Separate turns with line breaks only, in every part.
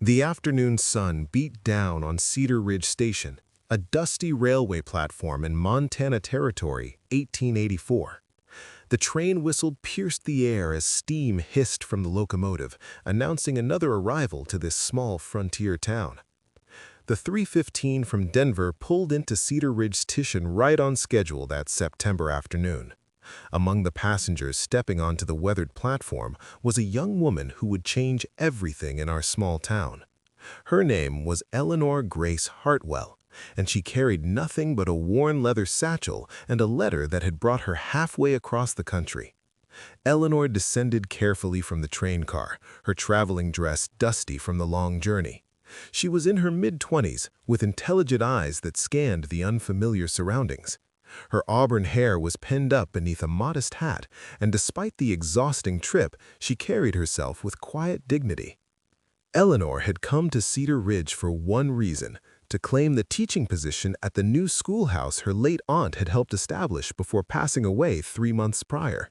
The afternoon sun beat down on Cedar Ridge Station, a dusty railway platform in Montana Territory, 1884. The train whistle pierced the air as steam hissed from the locomotive, announcing another arrival to this small frontier town. The 3:15 from Denver pulled into Cedar Ridge Station right on schedule that September afternoon. Among the passengers stepping onto the weathered platform was a young woman who would change everything in our small town. Her name was Eleanor Grace Hartwell, and she carried nothing but a worn leather satchel and a letter that had brought her halfway across the country. Eleanor descended carefully from the train car, her traveling dress dusty from the long journey. She was in her mid-20s, with intelligent eyes that scanned the unfamiliar surroundings. Her auburn hair was pinned up beneath a modest hat, and despite the exhausting trip, she carried herself with quiet dignity. Eleanor had come to Cedar Ridge for one reason: to claim the teaching position at the new schoolhouse her late aunt had helped establish before passing away 3 months prior.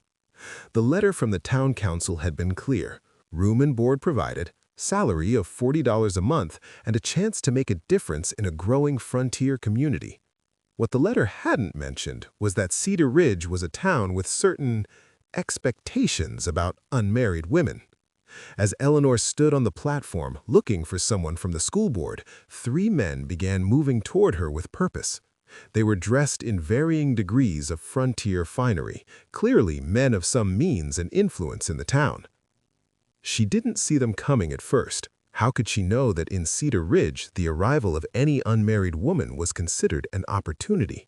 The letter from the town council had been clear: room and board provided, salary of $40 a month, and a chance to make a difference in a growing frontier community. What the letter hadn't mentioned was that Cedar Ridge was a town with certain expectations about unmarried women. As Eleanor stood on the platform looking for someone from the school board, 3 men began moving toward her with purpose. They were dressed in varying degrees of frontier finery, clearly men of some means and influence in the town. She didn't see them coming at first. How could she know that in Cedar Ridge, the arrival of any unmarried woman was considered an opportunity?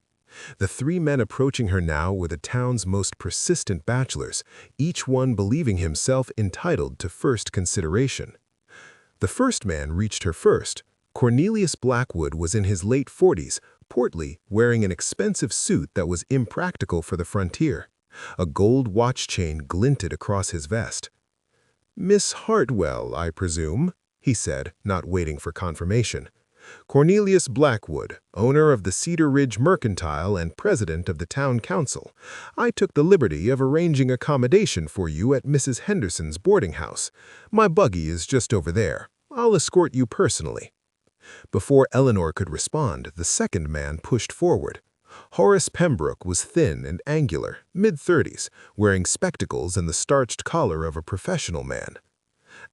The 3 men approaching her now were the town's most persistent bachelors, each one believing himself entitled to first consideration. The first man reached her first. Cornelius Blackwood was in his late 40s, portly, wearing an expensive suit that was impractical for the frontier. A gold watch chain glinted across his vest. "Miss Hartwell, I presume?" he said, not waiting for confirmation. "Cornelius Blackwood, owner of the Cedar Ridge Mercantile and president of the town council. I took the liberty of arranging accommodation for you at Mrs. Henderson's boarding house. My buggy is just over there. I'll escort you personally." Before Eleanor could respond, the second man pushed forward. Horace Pembrook was thin and angular, mid-30s, wearing spectacles and the starched collar of a professional man.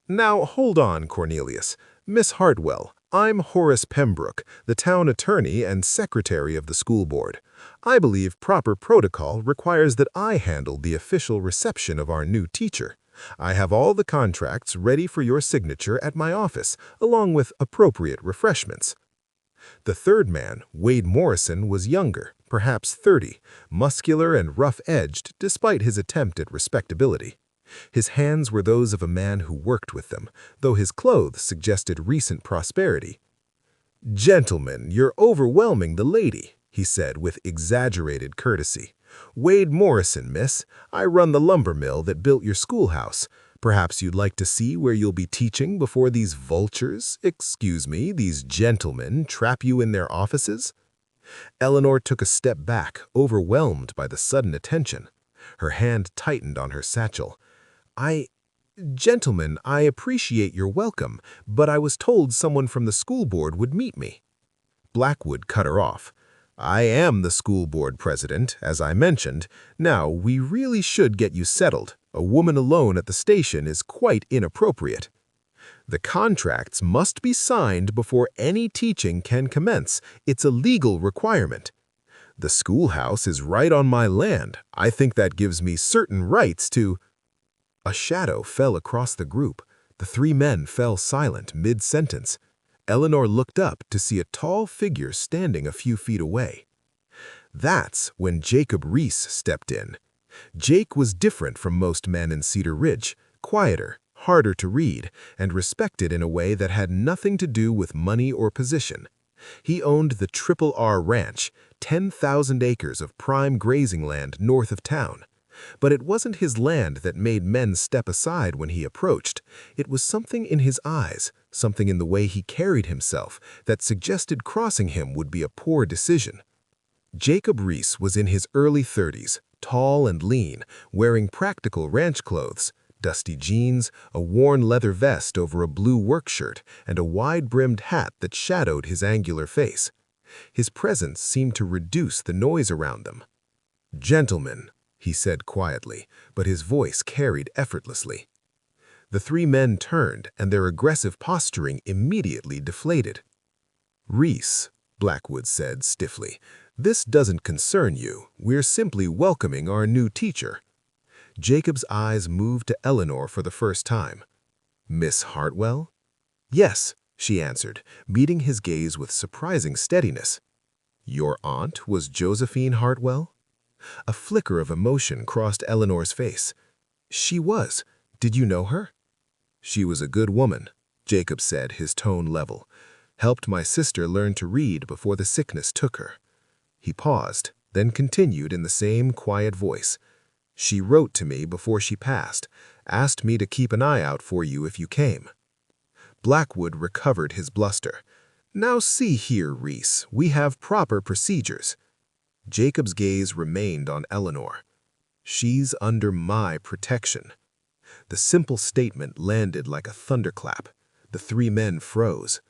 "Now, hold on, Cornelius. Miss Hartwell, I'm Horace Pembrook, the town attorney and secretary of the school board. I believe proper protocol requires that I handle the official reception of our new teacher. I have all the contracts ready for your signature at my office, along with appropriate refreshments." The third man, Wade Morrison, was younger, perhaps 30, muscular and rough-edged despite his attempt at respectability. His hands were those of a man who worked with them, though his clothes suggested recent prosperity. "Gentlemen, you're overwhelming the lady," he said with exaggerated courtesy. "Wade Morrison, miss. I run the lumber mill that built your schoolhouse. Perhaps you'd like to see where you'll be teaching before these these gentlemen trap you in their offices?" Eleanor took a step back, overwhelmed by the sudden attention. Her hand tightened on her satchel. Gentlemen, I appreciate your welcome, but I was told someone from the school board would meet me." Blackwood cut her off. "I am the school board president, as I mentioned. Now, we really should get you settled. A woman alone at the station is quite inappropriate. The contracts must be signed before any teaching can commence. It's a legal requirement. The schoolhouse is right on my land. I think that gives me certain rights to—" A shadow fell across the group. The 3 men fell silent mid-sentence. Eleanor looked up to see a tall figure standing a few feet away. That's when Jacob Reese stepped in. Jake was different from most men in Cedar Ridge, quieter, harder to read, and respected in a way that had nothing to do with money or position. He owned the Triple R Ranch, 10,000 acres of prime grazing land north of town. But it wasn't his land that made men step aside when he approached. It was something in his eyes, something in the way he carried himself, that suggested crossing him would be a poor decision. Jacob Reese was in his early 30s, tall and lean, wearing practical ranch clothes. dusty jeans, a worn leather vest over a blue work shirt, and a wide-brimmed hat that shadowed his angular face. His presence seemed to reduce the noise around them. "Gentlemen," he said quietly, but his voice carried effortlessly. The three men turned, and their aggressive posturing immediately deflated. "Reese," Blackwood said stiffly, "this doesn't concern you. We're simply welcoming our new teacher." Jacob's eyes moved to Eleanor for the first time. "Miss Hartwell?" "Yes," she answered, meeting his gaze with surprising steadiness. "Your aunt was Josephine Hartwell?" A flicker of emotion crossed Eleanor's face. "She was. Did you know her?" "She was a good woman," Jacob said, his tone level. "Helped my sister learn to read before the sickness took her." He paused, then continued in the same quiet voice. "She wrote to me before she passed, asked me to keep an eye out for you if you came." Blackwood recovered his bluster. "Now see here, Reese, we have proper procedures." Jacob's gaze remained on Eleanor. "She's under my protection." The simple statement landed like a thunderclap. The three men froze.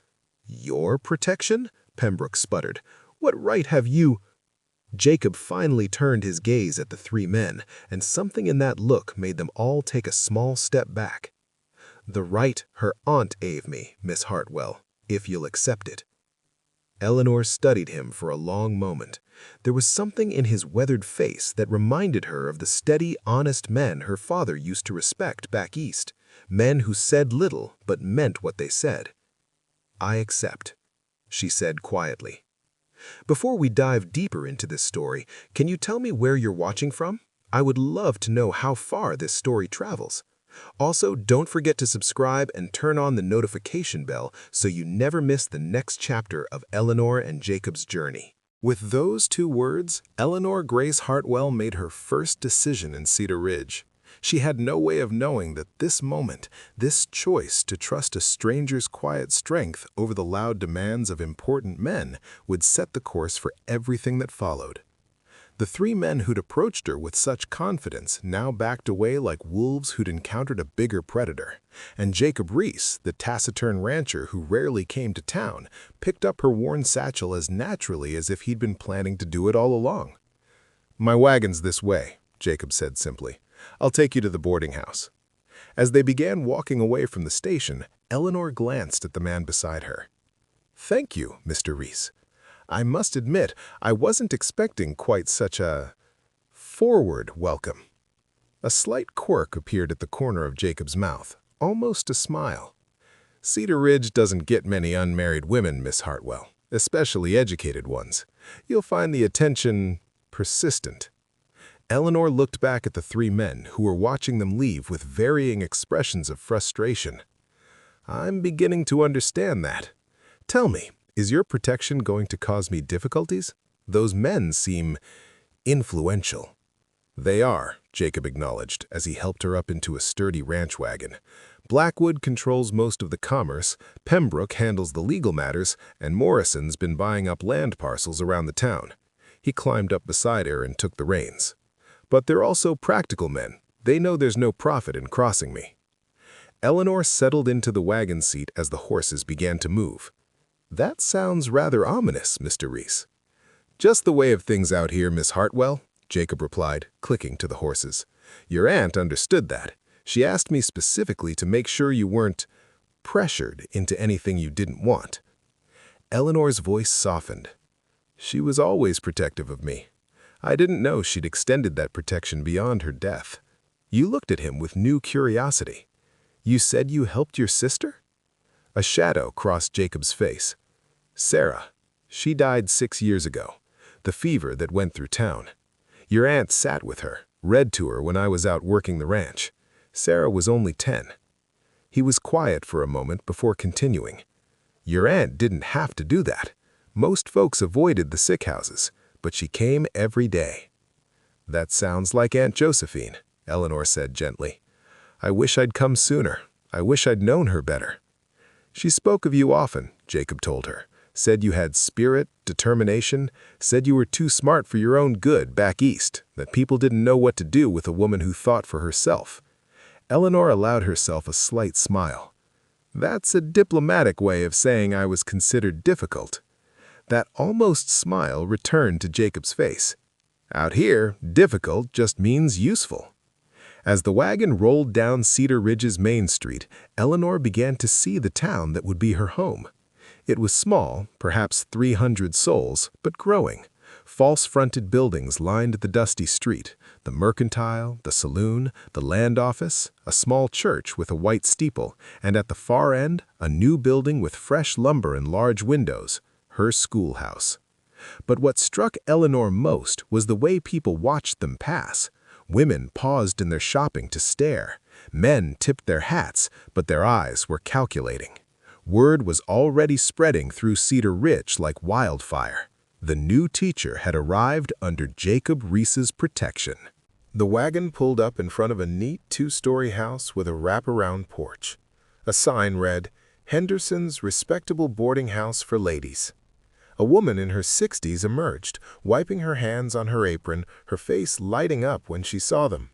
"Your protection?" Pembrook sputtered. "What right have you—" Jacob finally turned his gaze at the three men, and something in that look made them all take a small step back. "The right her aunt gave me, Miss Hartwell, if you'll accept it." Eleanor studied him for a long moment. There was something in his weathered face that reminded her of the steady, honest men her father used to respect back east, men who said little but meant what they said. "I accept," she said quietly. "Before we dive deeper into this story, can you tell me where you're watching from? I would love to know how far this story travels. Also, don't forget to subscribe and turn on the notification bell so you never miss the next chapter of Eleanor and Jacob's journey." With those two words, Eleanor Grace Hartwell made her first decision in Cedar Ridge. She had no way of knowing that this moment, this choice to trust a stranger's quiet strength over the loud demands of important men, would set the course for everything that followed. The three men who'd approached her with such confidence now backed away like wolves who'd encountered a bigger predator. And Jacob Reese, the taciturn rancher who rarely came to town, picked up her worn satchel as naturally as if he'd been planning to do it all along. "My wagon's this way," Jacob said simply. "I'll take you to the boarding house." As they began walking away from the station, Eleanor glanced at the man beside her. "Thank you, Mr. Reese. I must admit, I wasn't expecting quite such a forward welcome." A slight quirk appeared at the corner of Jacob's mouth, almost a smile. "Cedar Ridge doesn't get many unmarried women, Miss Hartwell, especially educated ones. You'll find the attention persistent." Eleanor looked back at the three men who were watching them leave with varying expressions of frustration. "I'm beginning to understand that. Tell me, is your protection going to cause me difficulties? Those men seem influential." "They are," Jacob acknowledged as he helped her up into a sturdy ranch wagon. "Blackwood controls most of the commerce, Pembrook handles the legal matters, and Morrison's been buying up land parcels around the town." He climbed up beside her and took the reins. "But they're also practical men. They know there's no profit in crossing me." Eleanor settled into the wagon seat as the horses began to move. "That sounds rather ominous, Mr. Reese." "Just the way of things out here, Miss Hartwell," Jacob replied, clicking to the horses. "Your aunt understood that. She asked me specifically to make sure you weren't pressured into anything you didn't want." Eleanor's voice softened. "She was always protective of me. I didn't know she'd extended that protection beyond her death." You looked at him with new curiosity. "You said you helped your sister?" A shadow crossed Jacob's face. "Sarah. She died 6 years ago. The fever that went through town. Your aunt sat with her, read to her when I was out working the ranch. Sarah was only 10. He was quiet for a moment before continuing. "Your aunt didn't have to do that. Most folks avoided the sick houses, but she came every day." "That sounds like Aunt Josephine," Eleanor said gently. "I wish I'd come sooner. I wish I'd known her better." "She spoke of you often," Jacob told her. "Said you had spirit, determination, said you were too smart for your own good back east, that people didn't know what to do with a woman who thought for herself." Eleanor allowed herself a slight smile. That's a diplomatic way of saying I was considered difficult. That almost smile returned to Jacob's face. Out here, difficult just means useful. As the wagon rolled down Cedar Ridge's main street, Eleanor began to see the town that would be her home. It was small, perhaps 300 souls, but growing. False-fronted buildings lined the dusty street, the mercantile, the saloon, the land office, a small church with a white steeple, and at the far end, a new building with fresh lumber and large windows, her schoolhouse. But what struck Eleanor most was the way people watched them pass. Women paused in their shopping to stare. Men tipped their hats, but their eyes were calculating. Word was already spreading through Cedar Ridge like wildfire. The new teacher had arrived under Jacob Reese's protection. The wagon pulled up in front of a neat two-story house with a wraparound porch. A sign read, "Henderson's Respectable Boarding House for Ladies." A woman in her 60s emerged, wiping her hands on her apron, her face lighting up when she saw them.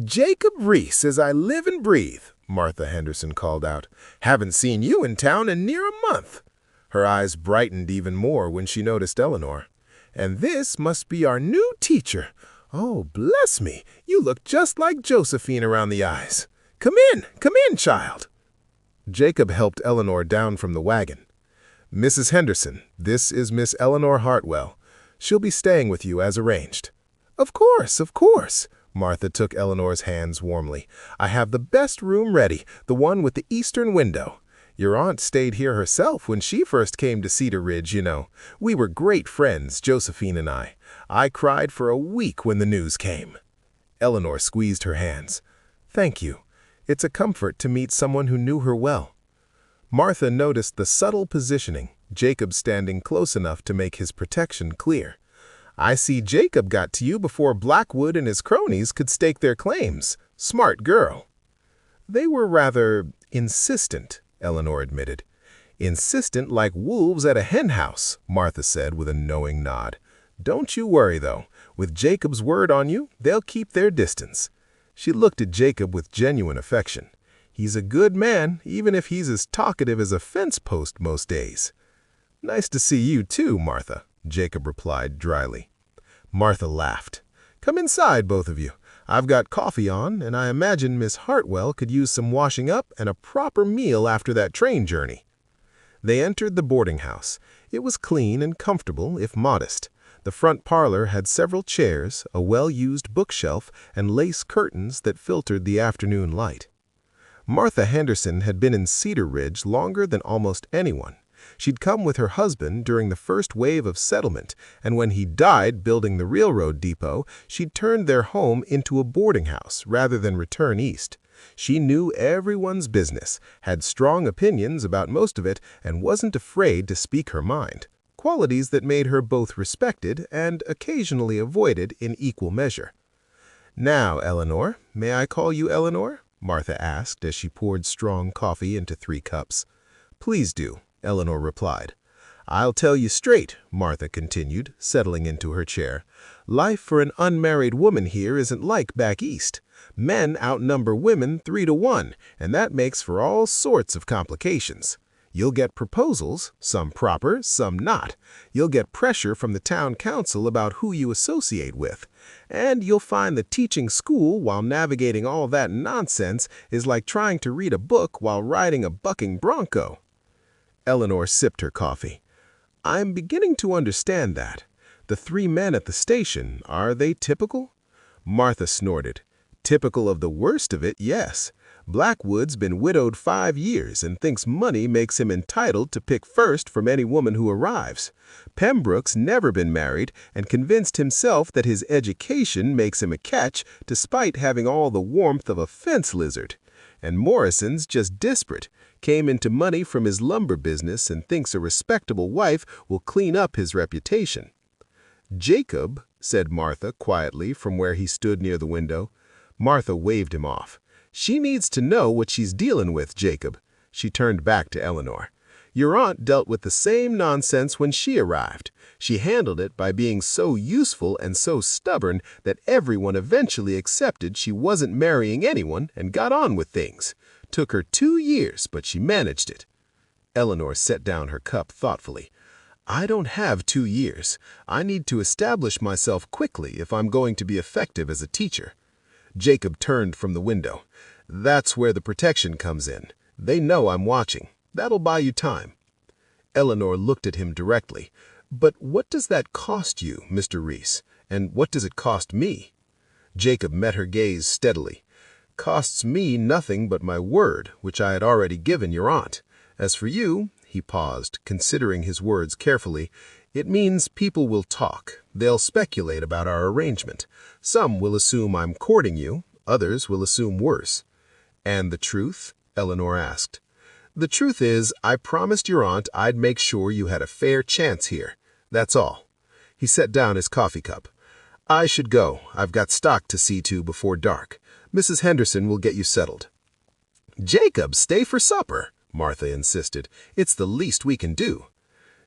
"Jacob Reese, as I live and breathe," Martha Henderson called out. "Haven't seen you in town in near a month." Her eyes brightened even more when she noticed Eleanor. "And this must be our new teacher. Oh, bless me, you look just like Josephine around the eyes. Come in, child." Jacob helped Eleanor down from the wagon. "Mrs. Henderson, this is Miss Eleanor Hartwell. She'll be staying with you as arranged." Of course." Martha took Eleanor's hands warmly. "I have the best room ready, the one with the eastern window. Your aunt stayed here herself when she first came to Cedar Ridge, you know. We were great friends, Josephine and I. I cried for a week when the news came." Eleanor squeezed her hands. "Thank you. It's a comfort to meet someone who knew her well." Martha noticed the subtle positioning, Jacob standing close enough to make his protection clear. "I see Jacob got to you before Blackwood and his cronies could stake their claims. Smart girl." "They were rather insistent," Eleanor admitted. "Insistent like wolves at a henhouse," Martha said with a knowing nod. "Don't you worry, though. With Jacob's word on you, they'll keep their distance." She looked at Jacob with genuine affection. "He's a good man, even if he's as talkative as a fence post most days." "Nice to see you too, Martha," Jacob replied dryly. Martha laughed. "Come inside, both of you. I've got coffee on, and I imagine Miss Hartwell could use some washing up and a proper meal after that train journey." They entered the boarding house. It was clean and comfortable, if modest. The front parlor had several chairs, a well-used bookshelf, and lace curtains that filtered the afternoon light. Martha Henderson had been in Cedar Ridge longer than almost anyone. She'd come with her husband during the first wave of settlement, and when he died building the railroad depot, she'd turned their home into a boarding house rather than return east. She knew everyone's business, had strong opinions about most of it, and wasn't afraid to speak her mind, qualities that made her both respected and occasionally avoided in equal measure. "Now, Eleanor, may I call you Eleanor?" Martha asked as she poured strong coffee into 3 cups. "Please do," Eleanor replied. "I'll tell you straight," Martha continued, settling into her chair. "Life for an unmarried woman here isn't like back east. Men outnumber women 3 to 1, and that makes for all sorts of complications. You'll get proposals, some proper, some not. You'll get pressure from the town council about who you associate with. And you'll find that teaching school while navigating all that nonsense is like trying to read a book while riding a bucking bronco." Eleanor sipped her coffee. "I'm beginning to understand that. The 3 men at the station, are they typical?" Martha snorted. "Typical of the worst of it, yes. Blackwood's been widowed 5 years and thinks money makes him entitled to pick first from any woman who arrives. Pembrook's never been married and convinced himself that his education makes him a catch despite having all the warmth of a fence lizard. And Morrison's just desperate, came into money from his lumber business and thinks a respectable wife will clean up his reputation." "Jacob," said Martha quietly from where he stood near the window. Martha waved him off. "She needs to know what she's dealing with, Jacob." She turned back to Eleanor. Your aunt dealt with the same nonsense when she arrived. She handled it by being so useful and so stubborn that everyone eventually accepted she wasn't marrying anyone and got on with things. Took her 2 years, but she managed it." Eleanor set down her cup thoughtfully. "I don't have 2 years. I need to establish myself quickly if I'm going to be effective as a teacher." Jacob turned from the window. "That's where the protection comes in. They know I'm watching. That'll buy you time." Eleanor looked at him directly. "But what does that cost you, Mr. Reese? And what does it cost me?" Jacob met her gaze steadily. "Costs me nothing but my word, which I had already given your aunt. As for you," he paused, considering his words carefully, "it means people will talk. They'll speculate about our arrangement. Some will assume I'm courting you. Others will assume worse." "And the truth?" Eleanor asked. "The truth is, I promised your aunt I'd make sure you had a fair chance here. That's all." He set down his coffee cup. "I should go. I've got stock to see to before dark. Mrs. Henderson will get you settled." "Jacob, stay for supper," Martha insisted. "It's the least we can do."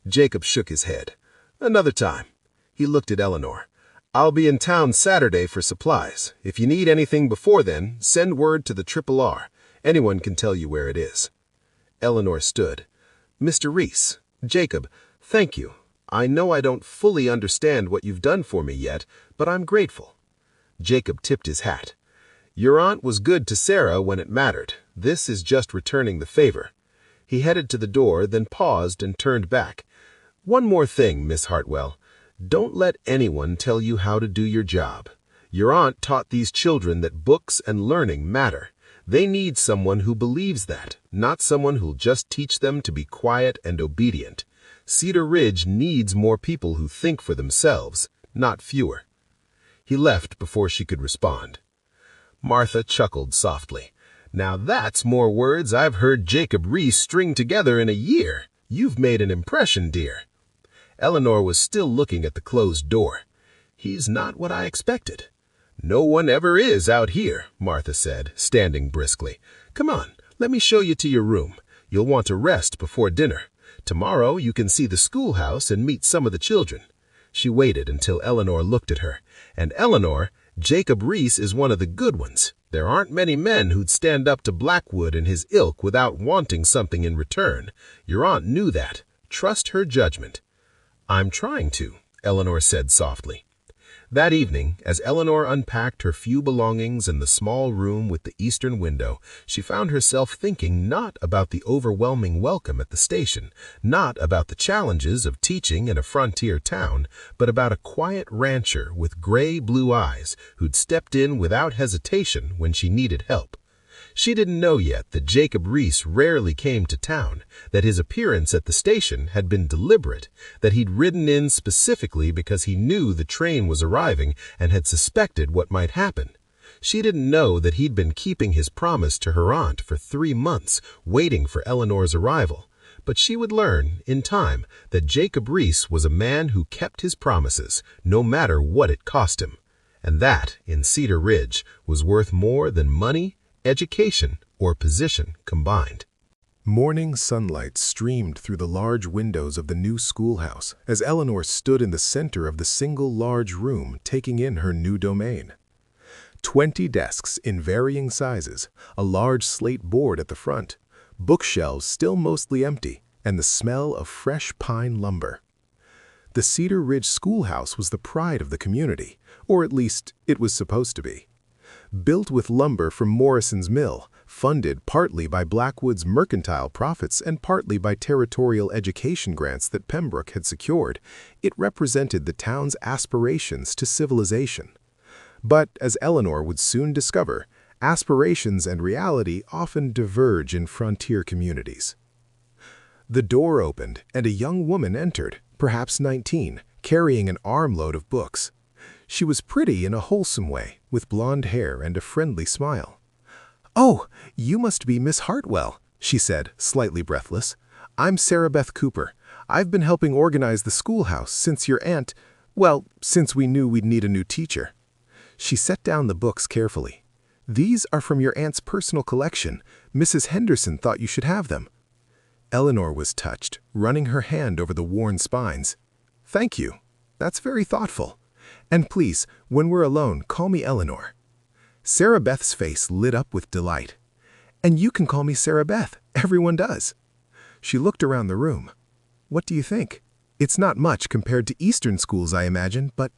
Jacob shook his head. "Another time." He looked at Eleanor. "I'll be in town Saturday for supplies. If you need anything before then, send word to the R. Anyone can tell you where it is." Eleanor stood. "Mr. Reese, Jacob, thank you. I know I don't fully understand what you've done for me yet, but I'm grateful." Jacob tipped his hat. "Your aunt was good to Sarah when it mattered. This is just returning the favor." He headed to the door, then paused and turned back. "One more thing, Miss Hartwell. Don't let anyone tell you how to do your job. Your aunt taught these children that books and learning matter. They need someone who believes that, not someone who'll just teach them to be quiet and obedient. Cedar Ridge needs more people who think for themselves, not fewer." He left before she could respond. Martha chuckled softly. "Now that's more words I've heard Jacob Reese string together in a year. You've made an impression, dear." Eleanor was still looking at the closed door. "He's not what I expected." "No one ever is out here," Martha said, standing briskly. "Come on, let me show you to your room. You'll want to rest before dinner. Tomorrow you can see the schoolhouse and meet some of the children." She waited until Eleanor looked at her. "And Eleanor, Jacob Reese is one of the good ones. There aren't many men who'd stand up to Blackwood and his ilk without wanting something in return. Your aunt knew that. Trust her judgment." "I'm trying to," Eleanor said softly. That evening, as Eleanor unpacked her few belongings in the small room with the eastern window, she found herself thinking not about the overwhelming welcome at the station, not about the challenges of teaching in a frontier town, but about a quiet rancher with gray-blue eyes who'd stepped in without hesitation when she needed help. She didn't know yet that Jacob Reese rarely came to town, that his appearance at the station had been deliberate, that he'd ridden in specifically because he knew the train was arriving and had suspected what might happen. She didn't know that he'd been keeping his promise to her aunt for 3 months, waiting for Eleanor's arrival. But she would learn, in time, that Jacob Reese was a man who kept his promises, no matter what it cost him. And that, in Cedar Ridge, was worth more than money, education, or position combined. Morning sunlight streamed through the large windows of the new schoolhouse as Eleanor stood in the center of the single large room taking in her new domain. 20 desks in varying sizes, a large slate board at the front, bookshelves still mostly empty, and the smell of fresh pine lumber. The Cedar Ridge schoolhouse was the pride of the community, or at least it was supposed to be. Built with lumber from Morrison's mill, funded partly by Blackwood's mercantile profits and partly by territorial education grants that Pembrook had secured, it represented the town's aspirations to civilization. But, as Eleanor would soon discover, aspirations and reality often diverge in frontier communities. The door opened, and a young woman entered, perhaps 19, carrying an armload of books. She was pretty in a wholesome way, with blonde hair and a friendly smile. "Oh, you must be Miss Hartwell," she said, slightly breathless. "I'm Sarah Beth Cooper. I've been helping organize the schoolhouse since your aunt, well, since we knew we'd need a new teacher." She set down the books carefully. "These are from your aunt's personal collection. Mrs. Henderson thought you should have them." Eleanor was touched, running her hand over the worn spines. "Thank you. That's very thoughtful. And please, when we're alone, call me Eleanor." Sarah Beth's face lit up with delight. "And you can call me Sarah Beth. Everyone does." She looked around the room. "What do you think? It's not much compared to Eastern schools, I imagine, but—"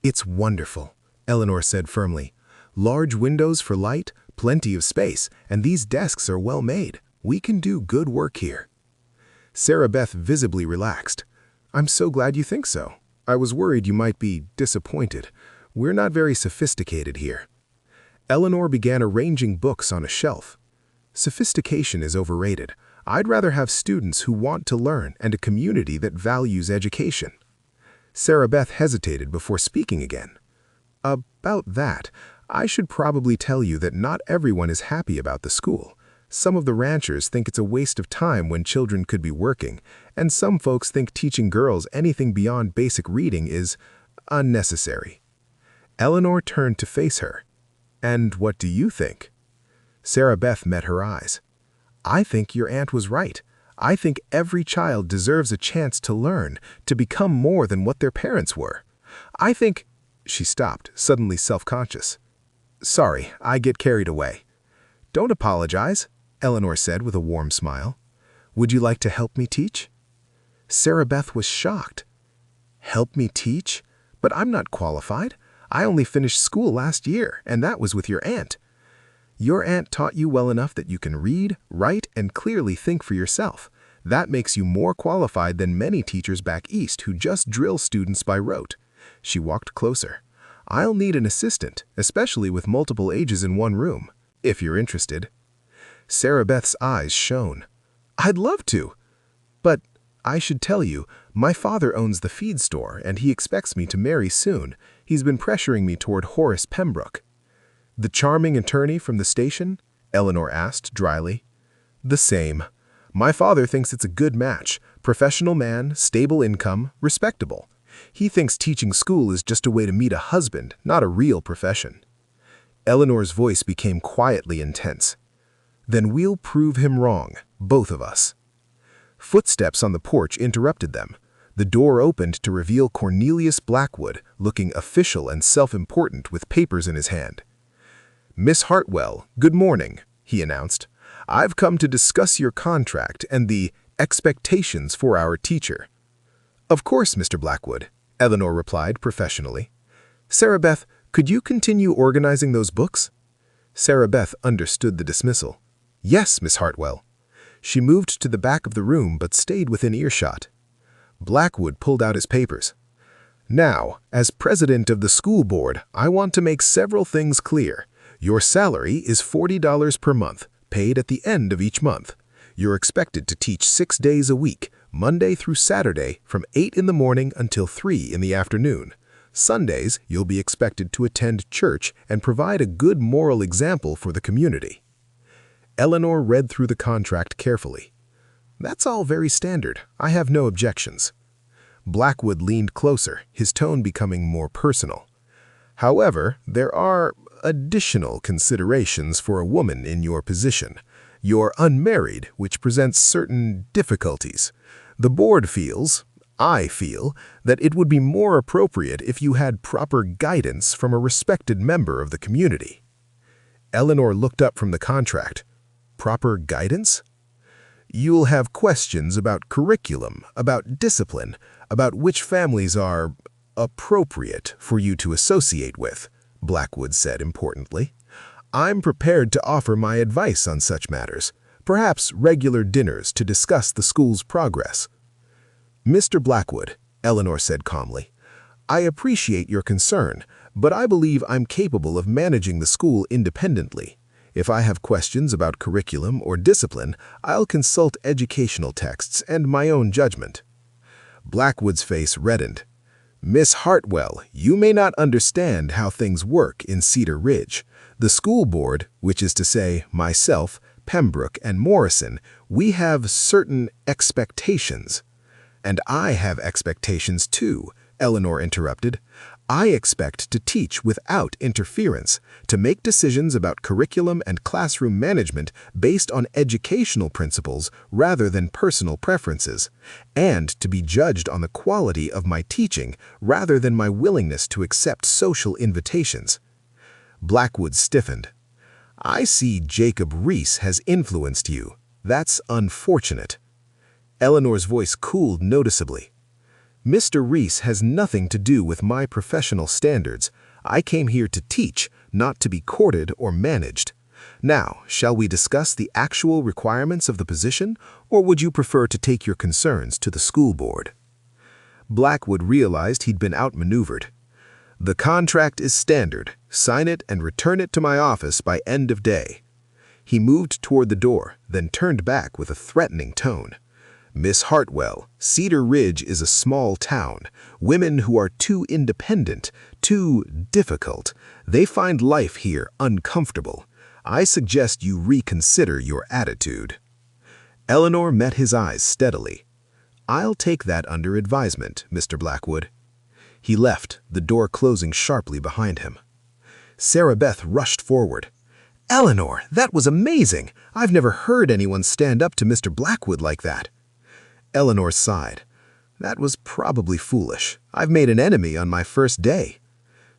"It's wonderful," Eleanor said firmly. "Large windows for light, plenty of space, and these desks are well made. We can do good work here." Sarah Beth visibly relaxed. "I'm so glad you think so. I was worried you might be disappointed. We're not very sophisticated here." Eleanor began arranging books on a shelf. "Sophistication is overrated. I'd rather have students who want to learn and a community that values education." Sarah Beth hesitated before speaking again. "About that, I should probably tell you that not everyone is happy about the school. Some of the ranchers think it's a waste of time when children could be working, and some folks think teaching girls anything beyond basic reading is unnecessary." Eleanor turned to face her. "And what do you think?" Sarah Beth met her eyes. "I think your aunt was right. I think every child deserves a chance to learn, to become more than what their parents were. I think—" She stopped, suddenly self-conscious. "Sorry, I get carried away." "Don't apologize," Eleanor said with a warm smile. "Would you like to help me teach?" Sarah Beth was shocked. "Help me teach? But I'm not qualified. I only finished school last year, and that was with your aunt." "Your aunt taught you well enough that you can read, write, and clearly think for yourself. That makes you more qualified than many teachers back east who just drill students by rote." She walked closer. "I'll need an assistant, especially with multiple ages in one room, if you're interested." Sarah Beth's eyes shone. "I'd love to. But I should tell you, my father owns the feed store, and he expects me to marry soon. He's been pressuring me toward Horace Pembrook." "The charming attorney from the station?" Eleanor asked dryly. "The same. My father thinks it's a good match. Professional man, stable income, respectable. He thinks teaching school is just a way to meet a husband, not a real profession." Eleanor's voice became quietly intense. "Then we'll prove him wrong, both of us." Footsteps on the porch interrupted them. The door opened to reveal Cornelius Blackwood, looking official and self-important with papers in his hand. "Miss Hartwell, good morning," he announced. "I've come to discuss your contract and the expectations for our teacher." "Of course, Mr. Blackwood," Eleanor replied professionally. "Sarah Beth, could you continue organizing those books?" Sarah Beth understood the dismissal. "Yes, Miss Hartwell." She moved to the back of the room but stayed within earshot. Blackwood pulled out his papers. "Now, as president of the school board, I want to make several things clear. Your salary is $40 per month, paid at the end of each month. You're expected to teach 6 days a week, Monday through Saturday, from 8 in the morning until 3 in the afternoon. Sundays, you'll be expected to attend church and provide a good moral example for the community." Eleanor read through the contract carefully. "That's all very standard. I have no objections." Blackwood leaned closer, his tone becoming more personal. "However, there are additional considerations for a woman in your position. You're unmarried, which presents certain difficulties. The board feels, I feel, that it would be more appropriate if you had proper guidance from a respected member of the community." Eleanor looked up from the contract. "Proper guidance?" "You'll have questions about curriculum, about discipline, about which families are appropriate for you to associate with," Blackwood said importantly. "I'm prepared to offer my advice on such matters, perhaps regular dinners to discuss the school's progress." "Mr. Blackwood," Eleanor said calmly, "I appreciate your concern, but I believe I'm capable of managing the school independently. If I have questions about curriculum or discipline, I'll consult educational texts and my own judgment." Blackwood's face reddened. "Miss Hartwell, you may not understand how things work in Cedar Ridge. The school board, which is to say myself, Pembrook, and Morrison, we have certain expectations." "And I have expectations too," Eleanor interrupted. I expect to teach without interference, to make decisions about curriculum and classroom management based on educational principles rather than personal preferences, and to be judged on the quality of my teaching rather than my willingness to accept social invitations. Blackwood stiffened. I see Jacob Reese has influenced you. That's unfortunate. Eleanor's voice cooled noticeably. Mr. Reese has nothing to do with my professional standards. I came here to teach, not to be courted or managed. Now, shall we discuss the actual requirements of the position, or would you prefer to take your concerns to the school board? Blackwood realized he'd been outmaneuvered. The contract is standard. Sign it and return it to my office by end of day. He moved toward the door, then turned back with a threatening tone. Miss Hartwell, Cedar Ridge is a small town. Women who are too independent, too difficult, they find life here uncomfortable. I suggest you reconsider your attitude. Eleanor met his eyes steadily. I'll take that under advisement, Mr. Blackwood. He left, the door closing sharply behind him. Sarah Beth rushed forward. Eleanor, that was amazing! I've never heard anyone stand up to Mr. Blackwood like that. Eleanor sighed. That was probably foolish. I've made an enemy on my first day.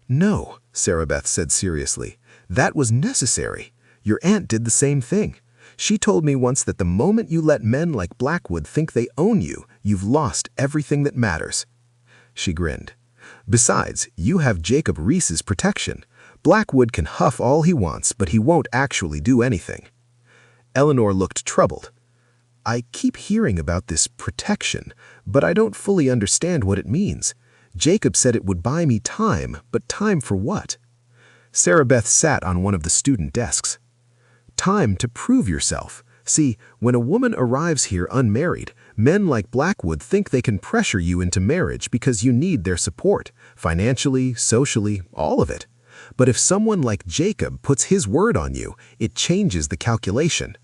No, Sarah Beth said seriously. That was necessary. Your aunt did the same thing. She told me once that the moment you let men like Blackwood think they own you, you've lost everything that matters. She grinned. Besides, you have Jacob Reese's protection. Blackwood can huff all he wants, but he won't actually do anything. Eleanor looked troubled. I keep hearing about this protection, but I don't fully understand what it means. Jacob said it would buy me time, but time for what? Sarah Beth sat on one of the student desks. Time to prove yourself. See, when a woman arrives here unmarried, men like Blackwood think they can pressure you into marriage because you need their support, financially, socially, all of it. But if someone like Jacob puts his word on you, it changes the calculation.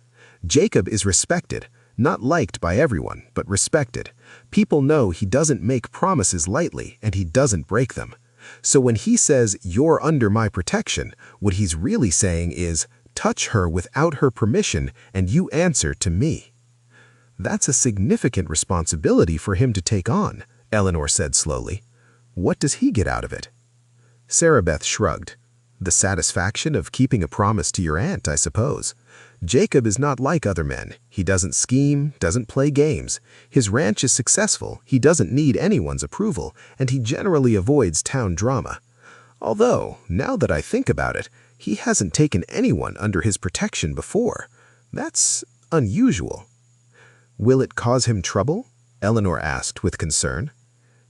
Jacob is respected. Not liked by everyone, but respected. People know he doesn't make promises lightly and he doesn't break them. So when he says, you're under my protection, what he's really saying is, touch her without her permission and you answer to me. That's a significant responsibility for him to take on, Eleanor said slowly. What does he get out of it? Sarah Beth shrugged. The satisfaction of keeping a promise to your aunt, I suppose. Jacob is not like other men. He doesn't scheme, doesn't play games. His ranch is successful, he doesn't need anyone's approval, and he generally avoids town drama. Although, now that I think about it, he hasn't taken anyone under his protection before. That's unusual. Will it cause him trouble? Eleanor asked with concern.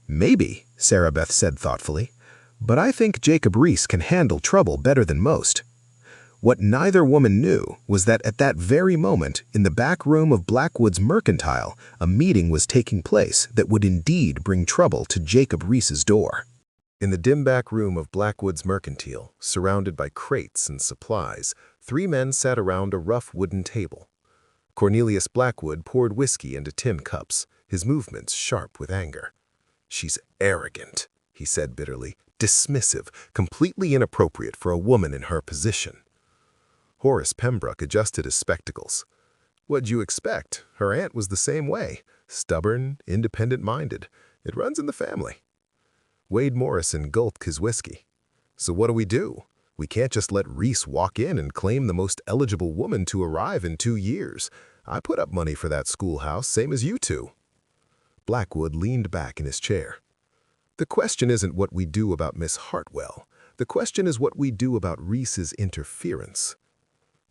Maybe, Sarah Beth said thoughtfully. But I think Jacob Reese can handle trouble better than most. What neither woman knew was that at that very moment, in the back room of Blackwood's Mercantile, a meeting was taking place that would indeed bring trouble to Jacob Reese's door. In the dim back room of Blackwood's Mercantile, surrounded by crates and supplies, 3 men sat around a rough wooden table. Cornelius Blackwood poured whiskey into tin cups, his movements sharp with anger. She's arrogant, he said bitterly, dismissive, completely inappropriate for a woman in her position. Horace Pembrook adjusted his spectacles. What'd you expect? Her aunt was the same way. Stubborn, independent-minded. It runs in the family. Wade Morrison gulped his whiskey. So what do? We can't just let Reese walk in and claim the most eligible woman to arrive in 2 years. I put up money for that schoolhouse, same as you two. Blackwood leaned back in his chair. The question isn't what we do about Miss Hartwell. The question is what we do about Reese's interference.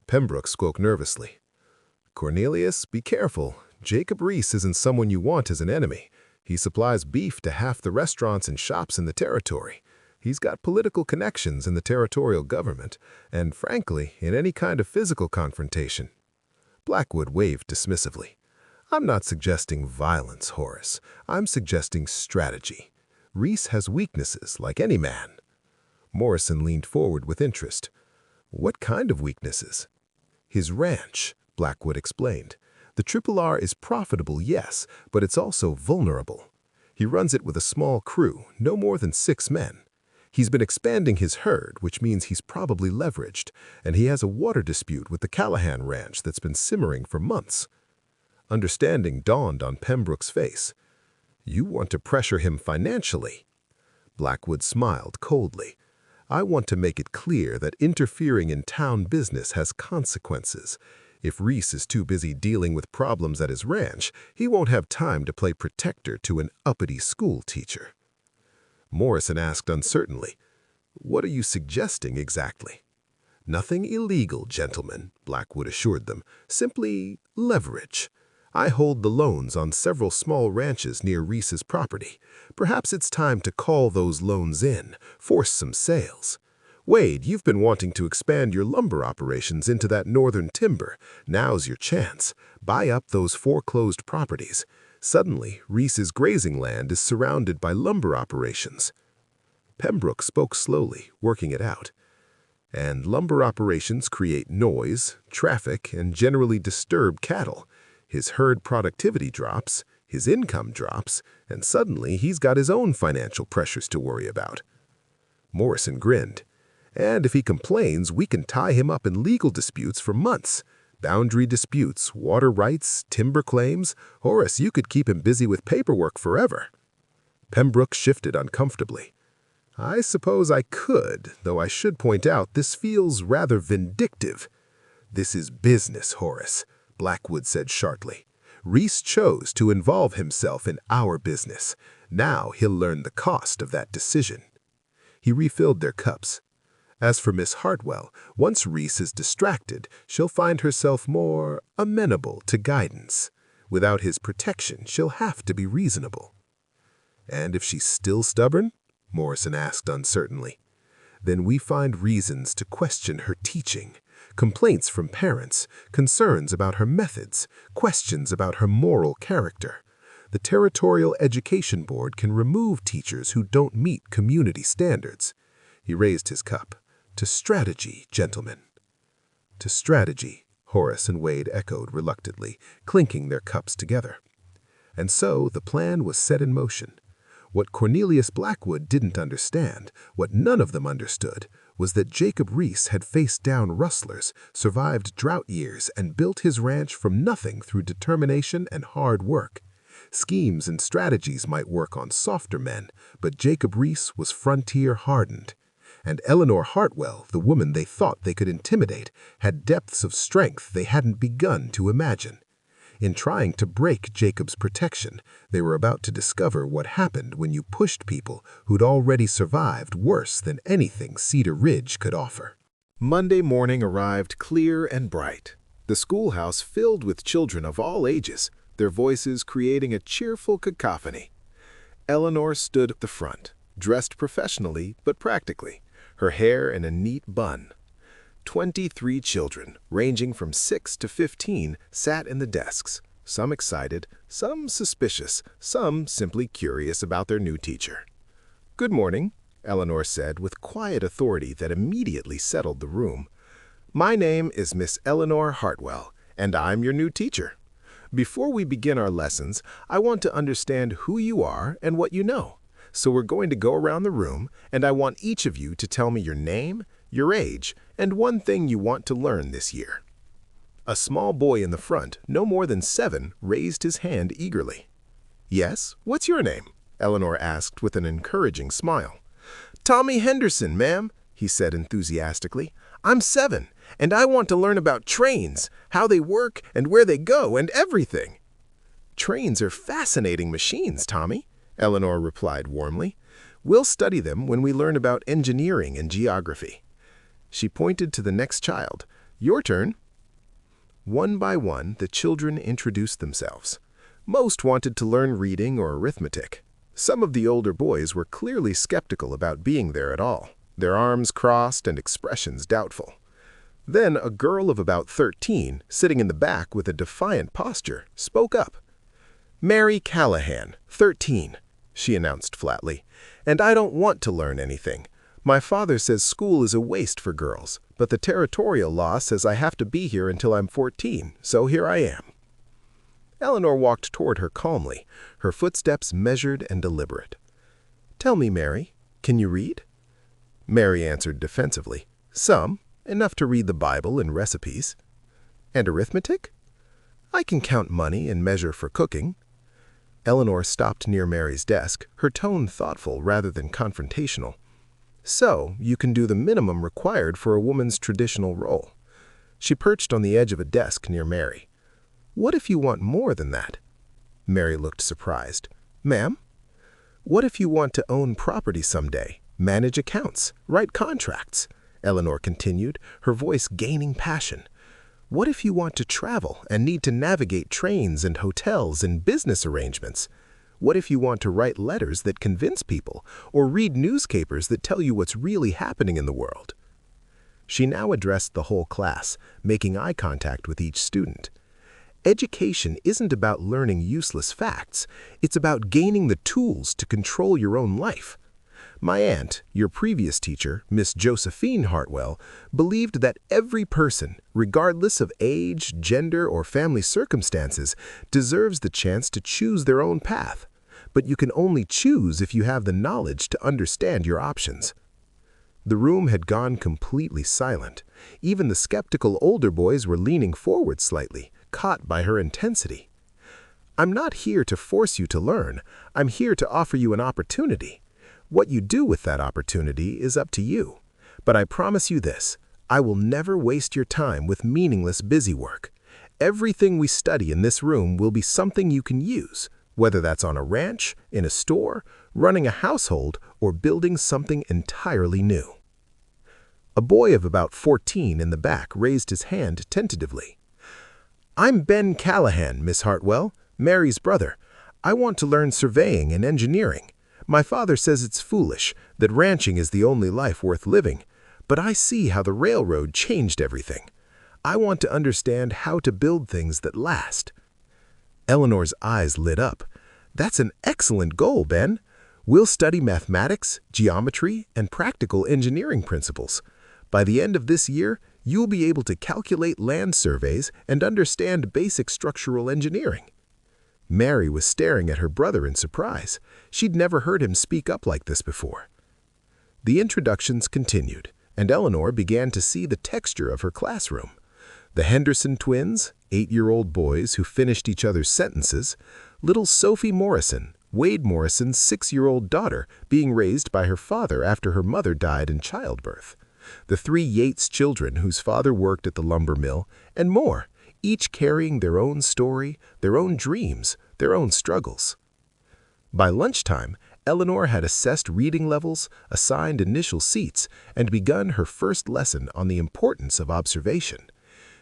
Pembrook spoke nervously. Cornelius, be careful. Jacob Reese isn't someone you want as an enemy. He supplies beef to half the restaurants and shops in the territory. He's got political connections in the territorial government, and frankly, in any kind of physical confrontation. Blackwood waved dismissively. I'm not suggesting violence, Horace. I'm suggesting strategy. Reese has weaknesses, like any man. Morrison leaned forward with interest. What kind of weaknesses? His ranch, Blackwood explained. The R is profitable, yes, but it's also vulnerable. He runs it with a small crew, no more than 6 men. He's been expanding his herd, which means he's probably leveraged, and he has a water dispute with the Callahan Ranch that's been simmering for months. Understanding dawned on Pembrook's face. You want to pressure him financially? Blackwood smiled coldly. I want to make it clear that interfering in town business has consequences. If Reese is too busy dealing with problems at his ranch, he won't have time to play protector to an uppity school teacher. Morrison asked uncertainly, "What are you suggesting exactly?" "Nothing illegal, gentlemen," Blackwood assured them. "Simply leverage. I hold the loans on several small ranches near Reese's property. Perhaps it's time to call those loans in, force some sales. Wade, you've been wanting to expand your lumber operations into that northern timber. Now's your chance. Buy up those foreclosed properties. Suddenly, Reese's grazing land is surrounded by lumber operations." Pembrook spoke slowly, working it out. "And lumber operations create noise, traffic, and generally disturb cattle. His herd productivity drops, his income drops, and suddenly he's got his own financial pressures to worry about." Morrison grinned. "And if he complains, we can tie him up in legal disputes for months. Boundary disputes, water rights, timber claims. Horace, you could keep him busy with paperwork forever." Pembrook shifted uncomfortably. "I suppose I could, though I should point out this feels rather vindictive." "This is business, Horace," Blackwood said sharply. "Reese chose to involve himself in our business. Now he'll learn the cost of that decision." He refilled their cups. "As for Miss Hartwell, once Reese is distracted, she'll find herself more amenable to guidance. Without his protection, she'll have to be reasonable." "And if she's still stubborn?" Morrison asked uncertainly. "Then we find reasons to question her teaching. Complaints from parents, concerns about her methods, questions about her moral character. The Territorial Education Board can remove teachers who don't meet community standards." He raised his cup. "To strategy, gentlemen." "To strategy," Horace and Wade echoed reluctantly, clinking their cups together. And so the plan was set in motion. What Cornelius Blackwood didn't understand, what none of them understood, was that Jacob Reese had faced down rustlers, survived drought years, and built his ranch from nothing through determination and hard work. Schemes and strategies might work on softer men, but Jacob Reese was frontier-hardened. And Eleanor Hartwell, the woman they thought they could intimidate, had depths of strength they hadn't begun to imagine. In trying to break Jacob's protection, they were about to discover what happened when you pushed people who'd already survived worse than anything Cedar Ridge could offer. Monday morning arrived clear and bright. The schoolhouse filled with children of all ages, their voices creating a cheerful cacophony. Eleanor stood at the front, dressed professionally but practically, her hair in a neat bun. 23 children, ranging from 6 to 15, sat in the desks, some excited, some suspicious, some simply curious about their new teacher. "Good morning," Eleanor said with quiet authority that immediately settled the room. "My name is Miss Eleanor Hartwell, and I'm your new teacher. Before we begin our lessons, I want to understand who you are and what you know. So we're going to go around the room, and I want each of you to tell me your name, your age, and one thing you want to learn this year." A small boy in the front, no more than 7, raised his hand eagerly. "Yes, what's your name?" Eleanor asked with an encouraging smile. "Tommy Henderson, ma'am," he said enthusiastically. "I'm 7, and I want to learn about trains, how they work and where they go and everything." "Trains are fascinating machines, Tommy," Eleanor replied warmly. "We'll study them when we learn about engineering and geography." She pointed to the next child. "Your turn." One by one, the children introduced themselves. Most wanted to learn reading or arithmetic. Some of the older boys were clearly skeptical about being there at all, their arms crossed and expressions doubtful. Then a girl of about 13, sitting in the back with a defiant posture, spoke up. "Mary Callahan, 13. She announced flatly, "and I don't want to learn anything. My father says school is a waste for girls, but the territorial law says I have to be here until I'm 14, so here I am." Eleanor walked toward her calmly, her footsteps measured and deliberate. "Tell me, Mary, can you read?" Mary answered defensively. Some, enough to read the Bible and recipes. And arithmetic? I can count money and measure for cooking. Eleanor stopped near Mary's desk, her tone thoughtful rather than confrontational. So, you can do the minimum required for a woman's traditional role. She perched on the edge of a desk near Mary. What if you want more than that? Mary looked surprised. Ma'am? What if you want to own property someday, manage accounts, write contracts? Eleanor continued, her voice gaining passion. What if you want to travel and need to navigate trains and hotels and business arrangements? What if you want to write letters that convince people or read newspapers that tell you what's really happening in the world? She now addressed the whole class, making eye contact with each student. Education isn't about learning useless facts. It's about gaining the tools to control your own life. My aunt, your previous teacher, Miss Josephine Hartwell, believed that every person, regardless of age, gender, or family circumstances, deserves the chance to choose their own path. But you can only choose if you have the knowledge to understand your options. The room had gone completely silent. Even the skeptical older boys were leaning forward slightly, caught by her intensity. I'm not here to force you to learn. I'm here to offer you an opportunity. What you do with that opportunity is up to you. But I promise you this, I will never waste your time with meaningless busy work. Everything we study in this room will be something you can use, whether that's on a ranch, in a store, running a household, or building something entirely new. A boy of about 14 in the back raised his hand tentatively. I'm Ben Callahan, Miss Hartwell, Mary's brother. I want to learn surveying and engineering. My father says it's foolish, that ranching is the only life worth living, but I see how the railroad changed everything. I want to understand how to build things that last. Eleanor's eyes lit up. That's an excellent goal, Ben. We'll study mathematics, geometry, and practical engineering principles. By the end of this year, you'll be able to calculate land surveys and understand basic structural engineering. Mary was staring at her brother in surprise. She'd never heard him speak up like this before. The introductions continued, and Eleanor began to see the texture of her classroom. The Henderson twins, 8-year-old boys who finished each other's sentences, little Sophie Morrison, Wade Morrison's 6-year-old daughter being raised by her father after her mother died in childbirth, the 3 Yates children whose father worked at the lumber mill, and more, each carrying their own story, their own dreams, their own struggles. By lunchtime, Eleanor had assessed reading levels, assigned initial seats, and begun her first lesson on the importance of observation.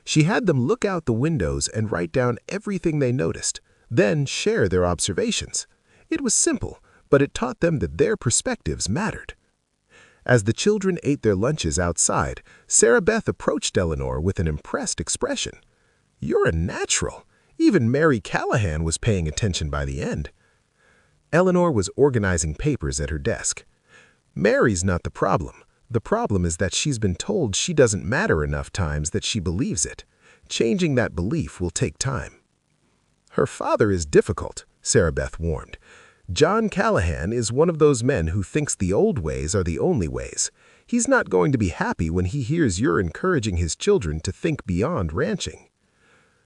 She had them look out the windows and write down everything they noticed, then share their observations. It was simple, but it taught them that their perspectives mattered. As the children ate their lunches outside, Sarah Beth approached Eleanor with an impressed expression. You're a natural. Even Mary Callahan was paying attention by the end. Eleanor was organizing papers at her desk. Mary's not the problem. The problem is that she's been told she doesn't matter enough times that she believes it. Changing that belief will take time. Her father is difficult, Sarah Beth warned. John Callahan is one of those men who thinks the old ways are the only ways. He's not going to be happy when he hears you're encouraging his children to think beyond ranching.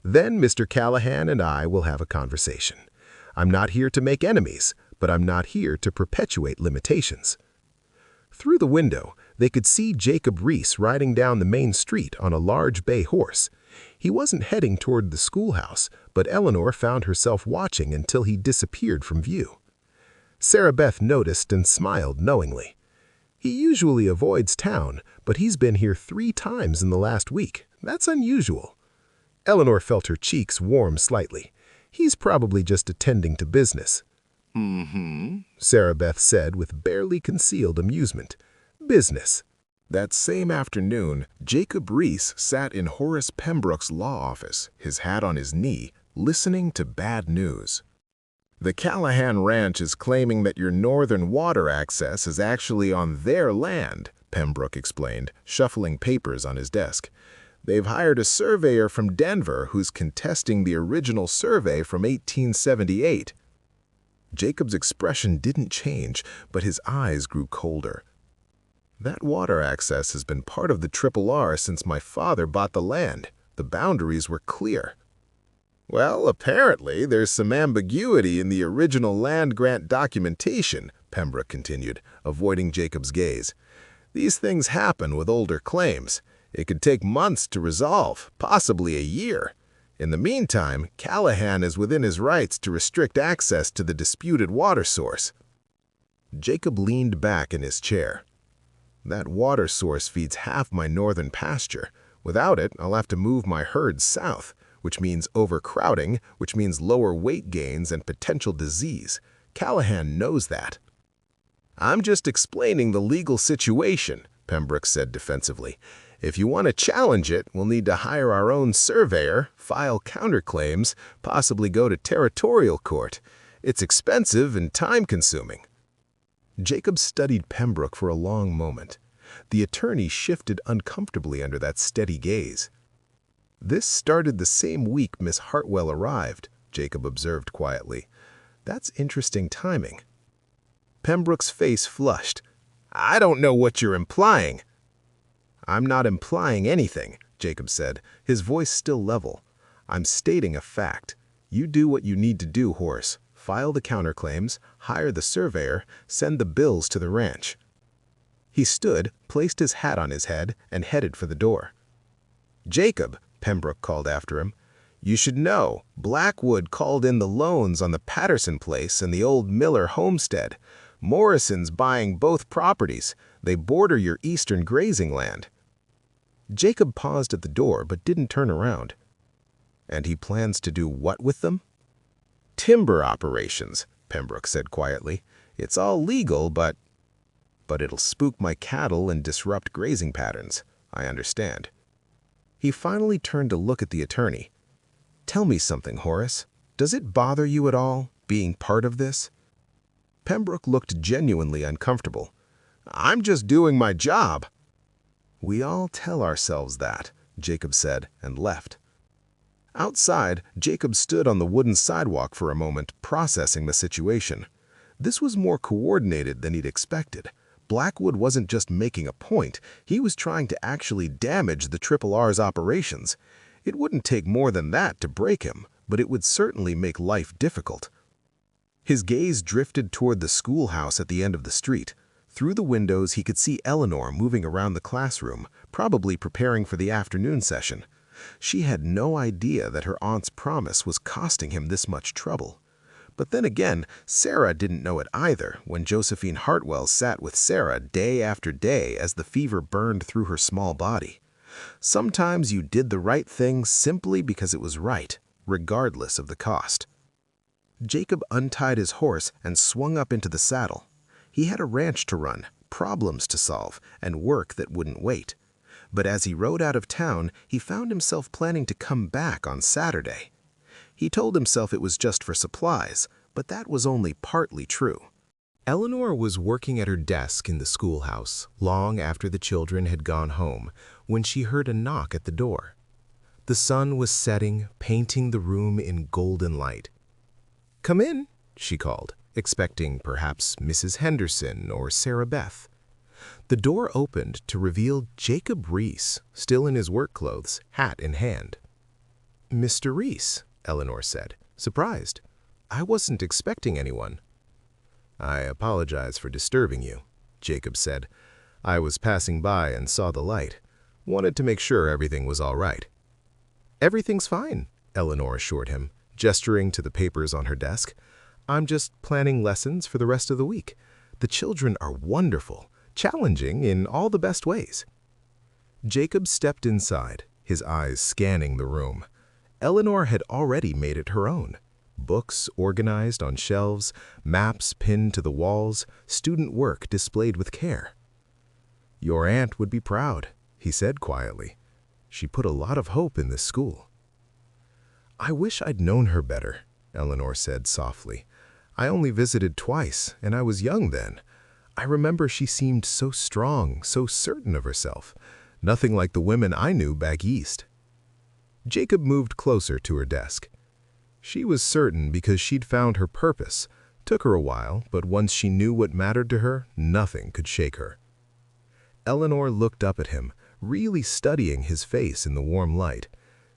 Then Mr. Callahan and I will have a conversation. I'm not here to make enemies, but I'm not here to perpetuate limitations. Through the window, they could see Jacob Reese riding down the main street on a large bay horse. He wasn't heading toward the schoolhouse, but Eleanor found herself watching until he disappeared from view. Sarah Beth noticed and smiled knowingly. He usually avoids town, but he's been here 3 times in the last week. That's unusual. Eleanor felt her cheeks warm slightly. He's probably just attending to business. Sarah Beth said with barely concealed amusement. Business. That same afternoon, Jacob Reese sat in Horace Pembrook's law office, his hat on his knee, listening to bad news. The Callahan Ranch is claiming that your northern water access is actually on their land, Pembrook explained, shuffling papers on his desk. They've hired a surveyor from Denver who's contesting the original survey from 1878. Jacob's expression didn't change, but his eyes grew colder. That water access has been part of the Triple R since my father bought the land. The boundaries were clear. Well, apparently there's some ambiguity in the original land grant documentation, Pembrook continued, avoiding Jacob's gaze. These things happen with older claims. It could take months to resolve, possibly a year. In the meantime, Callahan is within his rights to restrict access to the disputed water source. Jacob leaned back in his chair. That water source feeds half my northern pasture. Without it, I'll have to move my herds south, which means overcrowding, which means lower weight gains and potential disease. Callahan knows that. I'm just explaining the legal situation, Pembrook said defensively. If you want to challenge it, we'll need to hire our own surveyor, file counterclaims, possibly go to territorial court. It's expensive and time-consuming. Jacob studied Pembrook for a long moment. The attorney shifted uncomfortably under that steady gaze. This started the same week Miss Hartwell arrived, Jacob observed quietly. That's interesting timing. Pembrook's face flushed. I don't know what you're implying. I'm not implying anything, Jacob said, his voice still level. I'm stating a fact. You do what you need to do, Horace. File the counterclaims, hire the surveyor, send the bills to the ranch. He stood, placed his hat on his head, and headed for the door. Jacob, Pembrook called after him, you should know, Blackwood called in the loans on the Patterson place and the old Miller homestead. Morrison's buying both properties. They border your eastern grazing land. Jacob paused at the door but didn't turn around. And he plans to do what with them? Timber operations, Pembrook said quietly. It's all legal, but it'll spook my cattle and disrupt grazing patterns. I understand. He finally turned to look at the attorney. Tell me something, Horace. Does it bother you at all, being part of this? Pembrook looked genuinely uncomfortable. I'm just doing my job. We all tell ourselves that, Jacob said, and left. Outside, Jacob stood on the wooden sidewalk for a moment, processing the situation. This was more coordinated than he'd expected. Blackwood wasn't just making a point, he was trying to actually damage the Triple R's operations. It wouldn't take more than that to break him, but it would certainly make life difficult. His gaze drifted toward the schoolhouse at the end of the street. Through the windows, he could see Eleanor moving around the classroom, probably preparing for the afternoon session. She had no idea that her aunt's promise was costing him this much trouble. But then again, Sarah didn't know it either when Josephine Hartwell sat with Sarah day after day as the fever burned through her small body. Sometimes you did the right thing simply because it was right, regardless of the cost. Jacob untied his horse and swung up into the saddle. He had a ranch to run, problems to solve, and work that wouldn't wait. But as he rode out of town, he found himself planning to come back on Saturday. He told himself it was just for supplies, but that was only partly true. Eleanor was working at her desk in the schoolhouse long after the children had gone home when she heard a knock at the door. The sun was setting, painting the room in golden light. "Come in," she called, expecting perhaps Mrs. Henderson or Sarah Beth. The door opened to reveal Jacob Reese, still in his work clothes, hat in hand. "Mr. Reese," Eleanor said, surprised. "I wasn't expecting anyone." "I apologize for disturbing you," Jacob said. "I was passing by and saw the light. Wanted to make sure everything was all right." "Everything's fine," Eleanor assured him, gesturing to the papers on her desk. "I'm just planning lessons for the rest of the week. The children are wonderful, challenging in all the best ways." Jacob stepped inside, his eyes scanning the room. Eleanor had already made it her own. Books organized on shelves, maps pinned to the walls, student work displayed with care. "Your aunt would be proud," he said quietly. "She put a lot of hope in this school." "I wish I'd known her better," Eleanor said softly. "I only visited twice, and I was young then. I remember she seemed so strong, so certain of herself. Nothing like the women I knew back east." Jacob moved closer to her desk. "She was certain because she'd found her purpose. Took her a while, but once she knew what mattered to her, nothing could shake her." Eleanor looked up at him, really studying his face in the warm light.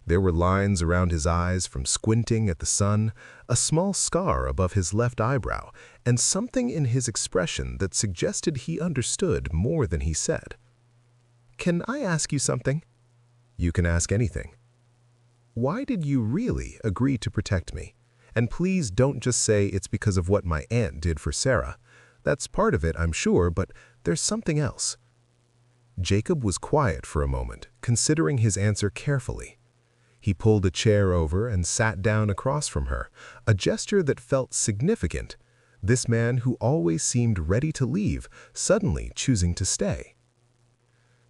There were lines around his eyes from squinting at the sun, a small scar above his left eyebrow, and something in his expression that suggested he understood more than he said. "Can I ask you something?" "You can ask anything." "Why did you really agree to protect me? And please don't just say it's because of what my aunt did for Sarah. That's part of it, I'm sure, but there's something else." Jacob was quiet for a moment, considering his answer carefully. He pulled a chair over and sat down across from her, a gesture that felt significant. This man who always seemed ready to leave, suddenly choosing to stay.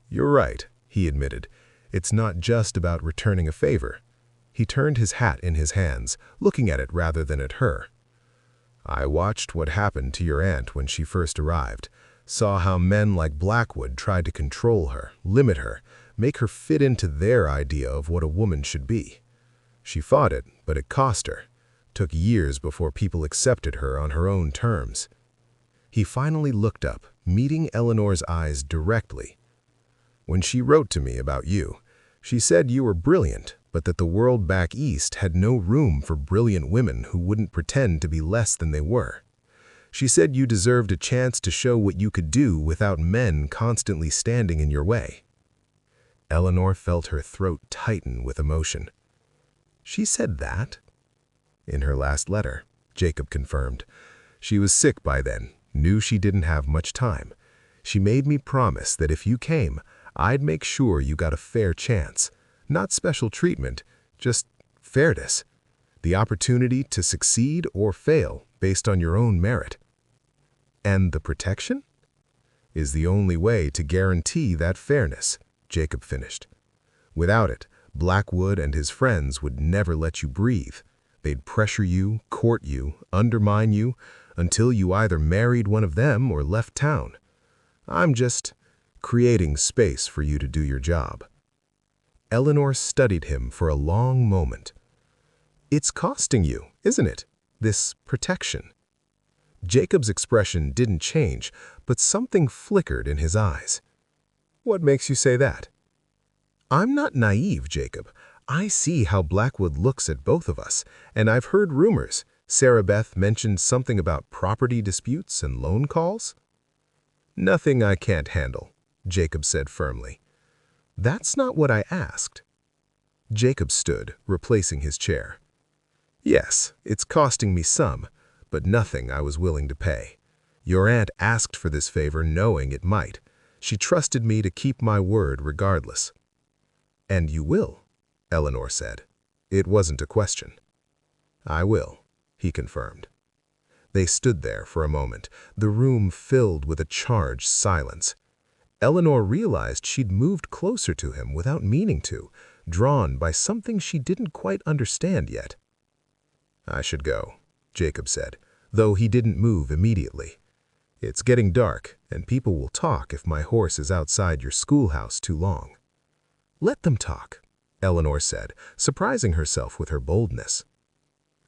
"You're right," he admitted. "It's not just about returning a favor." He turned his hat in his hands, looking at it rather than at her. "I watched what happened to your aunt when she first arrived, saw how men like Blackwood tried to control her, limit her, make her fit into their idea of what a woman should be. She fought it, but it cost her. Took years before people accepted her on her own terms." He finally looked up, meeting Eleanor's eyes directly. "When she wrote to me about you, she said you were brilliant, but that the world back east had no room for brilliant women who wouldn't pretend to be less than they were. She said you deserved a chance to show what you could do without men constantly standing in your way." Eleanor felt her throat tighten with emotion. "She said that?" "In her last letter," Jacob confirmed. "She was sick by then, knew she didn't have much time. She made me promise that if you came, I'd make sure you got a fair chance. Not special treatment, just fairness. The opportunity to succeed or fail based on your own merit. And the protection? Is the only way to guarantee that fairness," Jacob finished. "Without it, Blackwood and his friends would never let you breathe. They'd pressure you, court you, undermine you, until you either married one of them or left town. I'm just creating space for you to do your job." Eleanor studied him for a long moment. "It's costing you, isn't it, this protection?" Jacob's expression didn't change, but something flickered in his eyes. "What makes you say that?" "I'm not naive, Jacob. I see how Blackwood looks at both of us, and I've heard rumors. Sarah Beth mentioned something about property disputes and loan calls." "Nothing I can't handle," Jacob said firmly. "That's not what I asked." Jacob stood, replacing his chair. "Yes, it's costing me some, but nothing I was willing to pay. Your aunt asked for this favor knowing it might. She trusted me to keep my word regardless." "And you will," Eleanor said. It wasn't a question. "I will," he confirmed. They stood there for a moment, the room filled with a charged silence. Eleanor realized she'd moved closer to him without meaning to, drawn by something she didn't quite understand yet. "I should go," Jacob said, though he didn't move immediately. "It's getting dark, and people will talk if my horse is outside your schoolhouse too long." "Let them talk," Eleanor said, surprising herself with her boldness.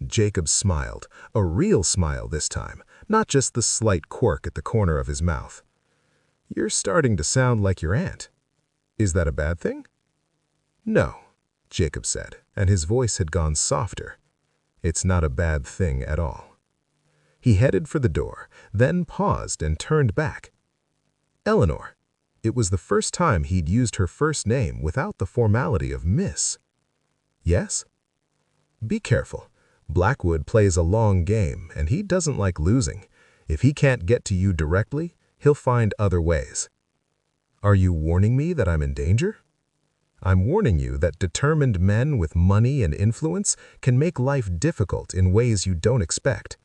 Jacob smiled, a real smile this time, not just the slight quirk at the corner of his mouth. "You're starting to sound like your aunt. Is that a bad thing?" "No," Jacob said, and his voice had gone softer. "It's not a bad thing at all." He headed for the door, then paused and turned back. "Eleanor." It was the first time he'd used her first name without the formality of Miss. "Yes?" "Be careful. Blackwood plays a long game, and he doesn't like losing. If he can't get to you directly, he'll find other ways." "Are you warning me that I'm in danger?" "I'm warning you that determined men with money and influence can make life difficult in ways you don't expect.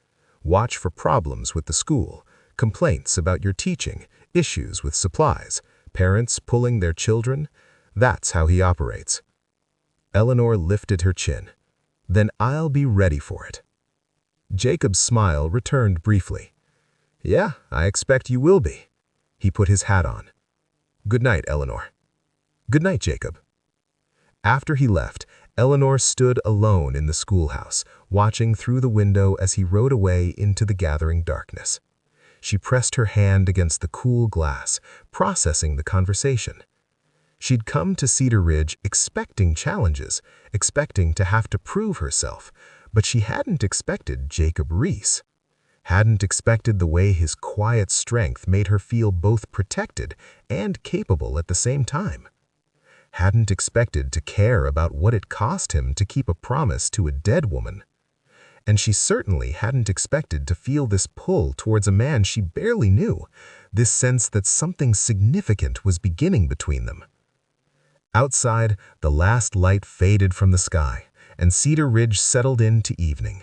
Watch for problems with the school, complaints about your teaching, issues with supplies, parents pulling their children. That's how he operates." Eleanor lifted her chin. "Then I'll be ready for it." Jacob's smile returned briefly. "Yeah, I expect you will be." He put his hat on. "Good night, Eleanor." "Good night, Jacob." After he left, Eleanor stood alone in the schoolhouse, watching through the window as he rode away into the gathering darkness. She pressed her hand against the cool glass, processing the conversation. She'd come to Cedar Ridge expecting challenges, expecting to have to prove herself, but she hadn't expected Jacob Reese. Hadn't expected the way his quiet strength made her feel both protected and capable at the same time. Hadn't expected to care about what it cost him to keep a promise to a dead woman. And she certainly hadn't expected to feel this pull towards a man she barely knew, this sense that something significant was beginning between them. Outside, the last light faded from the sky, and Cedar Ridge settled into evening.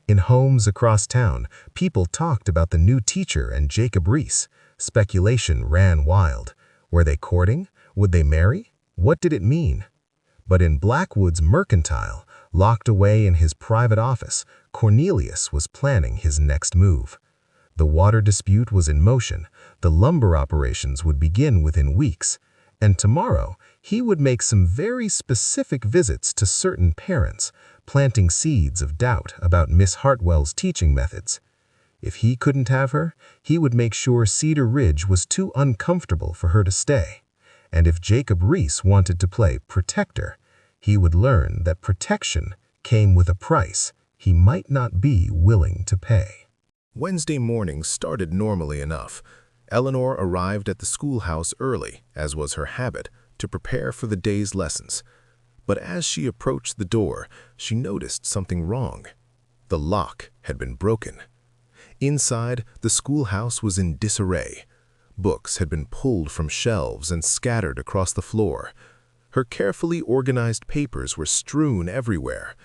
In homes across town, people talked about the new teacher and Jacob Reese. Speculation ran wild. Were they courting? Would they marry? What did it mean? But in Blackwood's mercantile, locked away in his private office, Cornelius was planning his next move. The water dispute was in motion, the lumber operations would begin within weeks, and tomorrow he would make some very specific visits to certain parents, planting seeds of doubt about Miss Hartwell's teaching methods. If he couldn't have her, he would make sure Cedar Ridge was too uncomfortable for her to stay. And if Jacob Reese wanted to play protector, he would learn that protection came with a price he might not be willing to pay.
Wednesday morning started normally enough. Eleanor arrived at the schoolhouse early, as was her habit, to prepare for the day's lessons. But as she approached the door, she noticed something wrong. The lock had been broken. Inside, the schoolhouse was in disarray. Books had been pulled from shelves and scattered across the floor. Her carefully organized papers were strewn everywhere.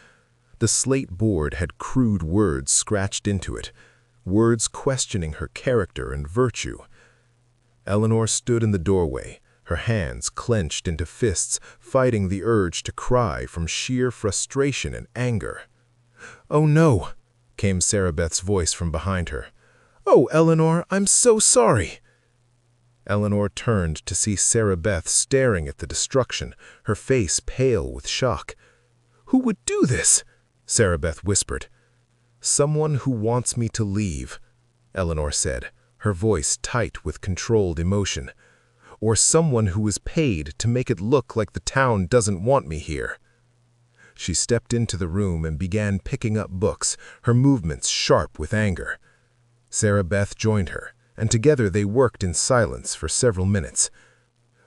The slate board had crude words scratched into it, words questioning her character and virtue. Eleanor stood in the doorway, her hands clenched into fists, fighting the urge to cry from sheer frustration and anger. "Oh no," came Sarah Beth's voice from behind her. "Oh, Eleanor, I'm so sorry." Eleanor turned to see Sarah Beth staring at the destruction, her face pale with shock. "Who would do this?" Sarah Beth whispered. "Someone who wants me to leave," Eleanor said, her voice tight with controlled emotion. "Or someone who is paid to make it look like the town doesn't want me here." She stepped into the room and began picking up books, her movements sharp with anger. Sarah Beth joined her, and together they worked in silence for several minutes.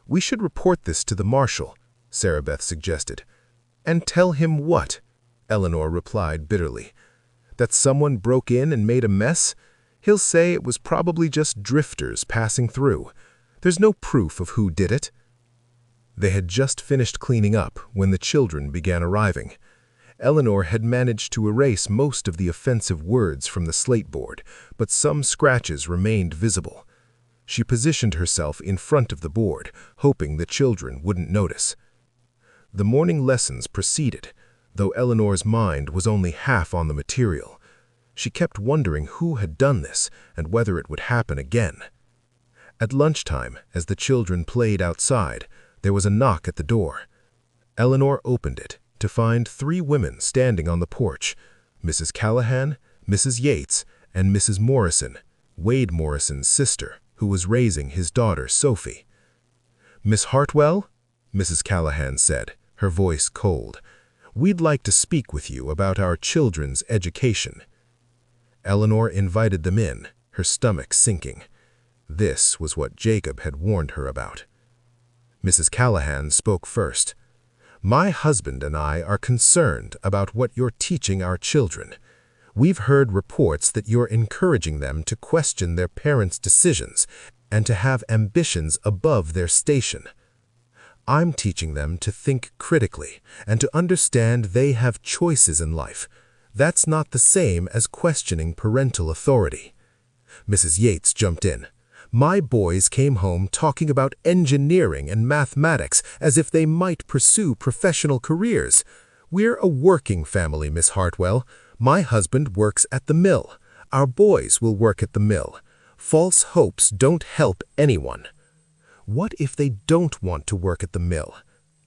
"We should report this to the marshal," Sarah Beth suggested. "And tell him what?" Eleanor replied bitterly. "That someone broke in and made a mess? He'll say it was probably just drifters passing through. There's no proof of who did it." They had just finished cleaning up when the children began arriving. Eleanor had managed to erase most of the offensive words from the slate board, but some scratches remained visible. She positioned herself in front of the board, hoping the children wouldn't notice. The morning lessons proceeded, though Eleanor's mind was only half on the material. She kept wondering who had done this and whether it would happen again. At lunchtime, as the children played outside, there was a knock at the door. Eleanor opened it to find 3 women standing on the porch: Mrs. Callahan, Mrs. Yates, and Mrs. Morrison, Wade Morrison's sister, who was raising his daughter Sophie. "Miss Hartwell," Mrs. Callahan said, her voice cold, "we'd like to speak with you about our children's education." Eleanor invited them in, her stomach sinking. This was what Jacob had warned her about. Mrs. Callahan spoke first. "My husband and I are concerned about what you're teaching our children. We've heard reports that you're encouraging them to question their parents' decisions and to have ambitions above their station. I'm teaching them to think critically and to understand they have choices in life. That's not the same as questioning parental authority." Mrs. Yates jumped in. "My boys came home talking about engineering and mathematics as if they might pursue professional careers. We're a working family, Miss Hartwell. My husband works at the mill. Our boys will work at the mill. False hopes don't help anyone." "What if they don't want to work at the mill?"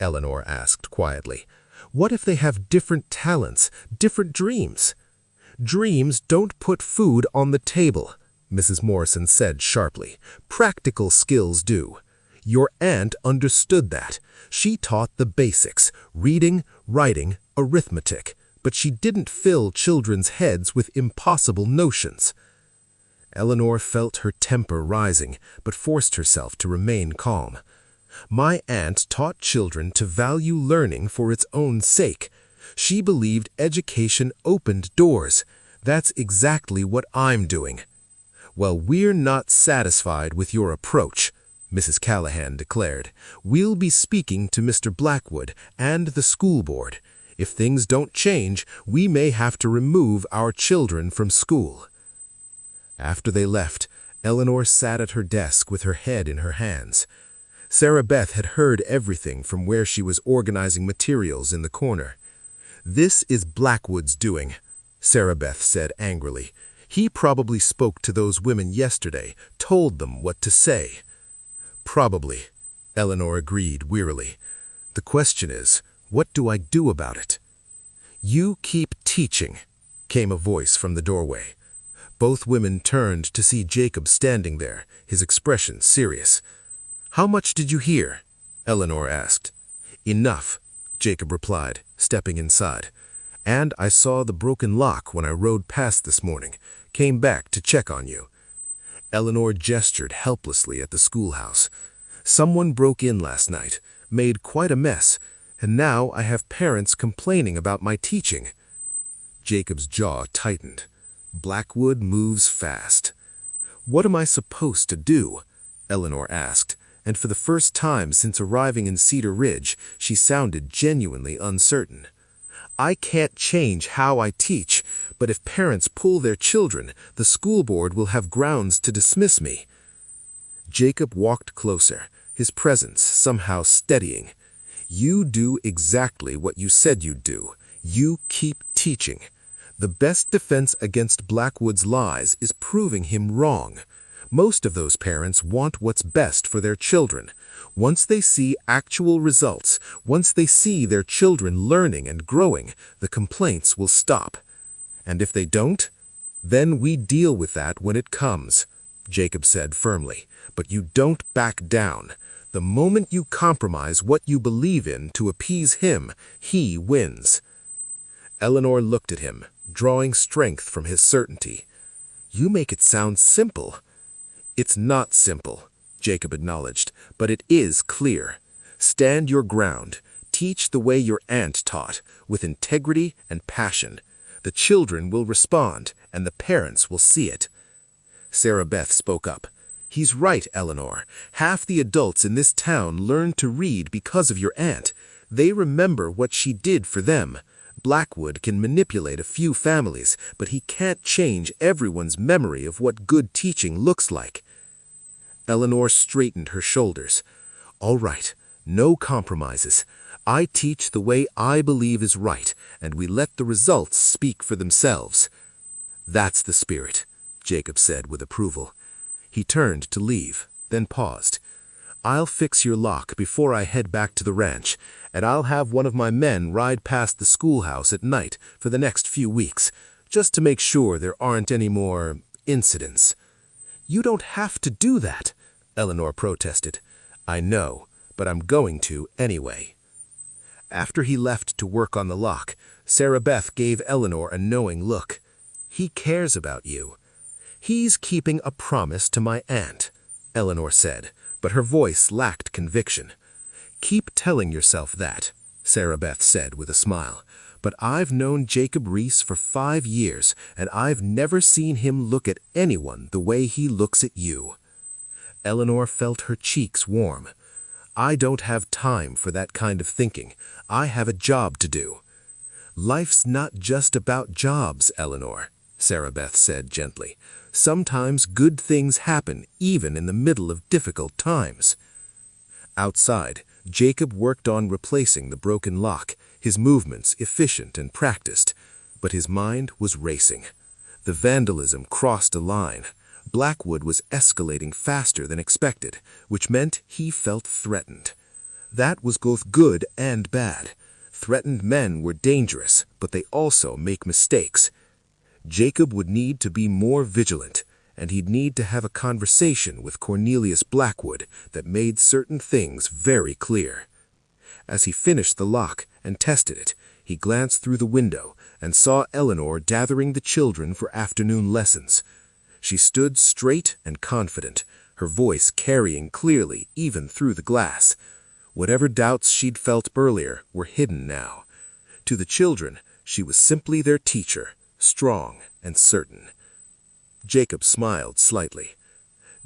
Eleanor asked quietly. "What if they have different talents, different dreams?" "Dreams don't put food on the table," Mrs. Morrison said sharply. "Practical skills do. Your aunt understood that. She taught the basics, reading, writing, arithmetic, but she didn't fill children's heads with impossible notions." Eleanor felt her temper rising, but forced herself to remain calm. "My aunt taught children to value learning for its own sake. She believed education opened doors. That's exactly what I'm doing." "Well, we're not satisfied with your approach," Mrs. Callahan declared. "We'll be speaking to Mr. Blackwood and the school board. If things don't change, we may have to remove our children from school." After they left, Eleanor sat at her desk with her head in her hands. Sarah Beth had heard everything from where she was organizing materials in the corner. "This is Blackwood's doing," Sarah Beth said angrily. "He probably spoke to those women yesterday, told them what to say." "Probably," Eleanor agreed wearily. "The question is, what do I do about it?" "You keep teaching," came a voice from the doorway. Both women turned to see Jacob standing there, his expression serious. "How much did you hear?" Eleanor asked. "Enough," Jacob replied, stepping inside. "And I saw the broken lock when I rode past this morning. Came back to check on you." Eleanor gestured helplessly at the schoolhouse. "Someone broke in last night, made quite a mess, and now I have parents complaining about my teaching." Jacob's jaw tightened. Blackwood moves fast. "What am I supposed to do?" Eleanor asked, and for the first time since arriving in Cedar Ridge, she sounded genuinely uncertain. "I can't change how I teach, but if parents pull their children, the school board will have grounds to dismiss me." Jacob walked closer, his presence somehow steadying. "You do exactly what you said you'd do. You keep teaching. The best defense against Blackwood's lies is proving him wrong. Most of those parents want what's best for their children. Once they see actual results, once they see their children learning and growing, the complaints will stop. And if they don't, then we deal with that when it comes," Jacob said firmly. "But you don't back down. The moment you compromise what you believe in to appease him, he wins." Eleanor looked at him, drawing strength from his certainty. "You make it sound simple." "It's not simple," Jacob acknowledged, "but it is clear. Stand your ground. Teach the way your aunt taught, with integrity and passion. The children will respond, and the parents will see it." Sarah Beth spoke up. "He's right, Eleanor. Half the adults in this town learned to read because of your aunt. They remember what she did for them. Blackwood can manipulate a few families, but he can't change everyone's memory of what good teaching looks like." Eleanor straightened her shoulders. "All right, no compromises. I teach the way I believe is right, and we let the results speak for themselves." "That's the spirit," Jacob said with approval. He turned to leave, then paused. "I'll fix your lock before I head back to the ranch, and I'll have one of my men ride past the schoolhouse at night for the next few weeks, just to make sure there aren't any more incidents." "You don't have to do that," Eleanor protested. "I know, but I'm going to anyway." After he left to work on the lock, Sarah Beth gave Eleanor a knowing look. "He cares about you." "He's keeping a promise to my aunt," Eleanor said, but her voice lacked conviction. "Keep telling yourself that," Sarah Beth said with a smile. "But I've known Jacob Reese for 5 years, and I've never seen him look at anyone the way he looks at you." Eleanor felt her cheeks warm. "I don't have time for that kind of thinking. I have a job to do." "Life's not just about jobs, Eleanor," Sarah Beth said gently. "Sometimes good things happen even in the middle of difficult times." Outside, Jacob worked on replacing the broken lock, his movements efficient and practiced, but his mind was racing. The vandalism crossed a line. Blackwood was escalating faster than expected, which meant he felt threatened. That was both good and bad. Threatened men were dangerous, but they also make mistakes. Jacob would need to be more vigilant, and he'd need to have a conversation with Cornelius Blackwood that made certain things very clear. As he finished the lock and tested it, he glanced through the window and saw Eleanor gathering the children for afternoon lessons. She stood straight and confident, her voice carrying clearly even through the glass. Whatever doubts she'd felt earlier were hidden now. To the children, she was simply their teacher, strong and certain. Jacob smiled slightly.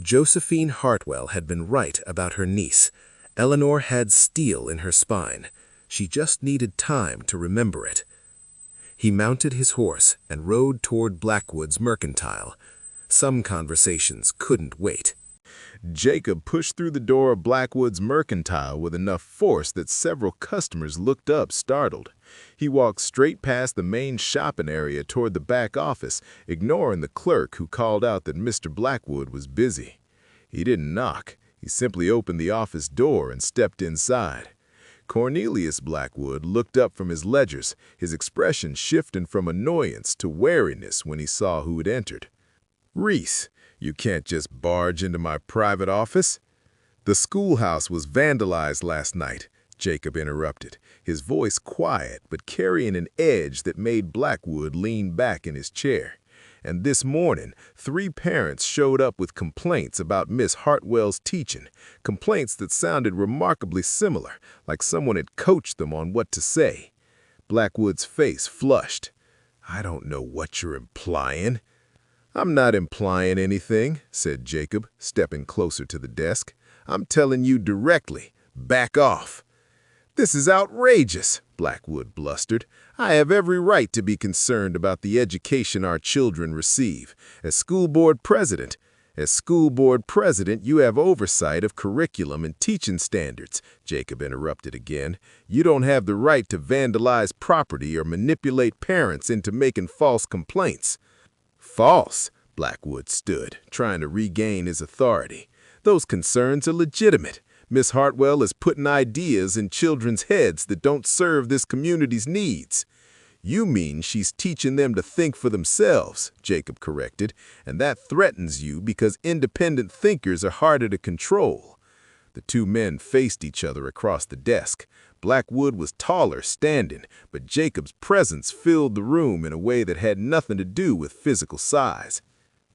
Josephine Hartwell had been right about her niece. Eleanor had steel in her spine. She just needed time to remember it. He mounted his horse and rode toward Blackwood's mercantile. Some conversations couldn't wait. Jacob pushed through the door of Blackwood's mercantile with enough force that several customers looked up startled. He walked straight past the main shopping area toward the back office, ignoring the clerk who called out that Mr. Blackwood was busy. He didn't knock. He simply opened the office door and stepped inside. Cornelius Blackwood looked up from his ledgers, his expression shifting from annoyance to wariness when he saw who had entered. "Reese, you can't just barge into my private office." "The schoolhouse was vandalized last night," Jacob interrupted, his voice quiet but carrying an edge that made Blackwood lean back in his chair. "And this morning, 3 parents showed up with complaints about Miss Hartwell's teaching, complaints that sounded remarkably similar, like someone had coached them on what to say." Blackwood's face flushed. "I don't know what you're implying." "I'm not implying anything," said Jacob, stepping closer to the desk. "I'm telling you directly. Back off." "This is outrageous," Blackwood blustered. "I have every right to be concerned about the education our children receive. As school board president, you have oversight of curriculum and teaching standards," Jacob interrupted again. "You don't have the right to vandalize property or manipulate parents into making false complaints." "False?" Blackwood stood, trying to regain his authority. "Those concerns are legitimate. Miss Hartwell is putting ideas in children's heads that don't serve this community's needs." "You mean she's teaching them to think for themselves," Jacob corrected, "and that threatens you because independent thinkers are harder to control." The 2 men faced each other across the desk. Blackwood was taller standing, but Jacob's presence filled the room in a way that had nothing to do with physical size.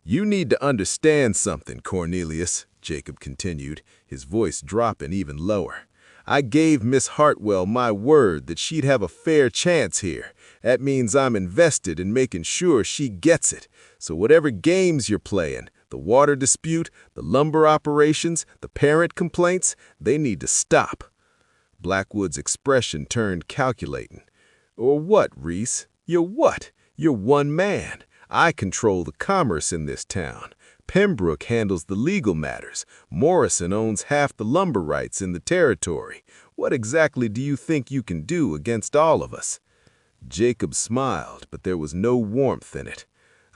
"You need to understand something, Cornelius," Jacob continued, his voice dropping even lower. "I gave Miss Hartwell my word that she'd have a fair chance here. That means I'm invested in making sure she gets it. So whatever games you're playing, the water dispute, the lumber operations, the parent complaints, they need to stop." Blackwood's expression turned calculating. "Or what, Reese? You're what? You're one man. I control the commerce in this town. Pembrook handles the legal matters. Morrison owns half the lumber rights in the territory. What exactly do you think you can do against all of us?" Jacob smiled, but there was no warmth in it.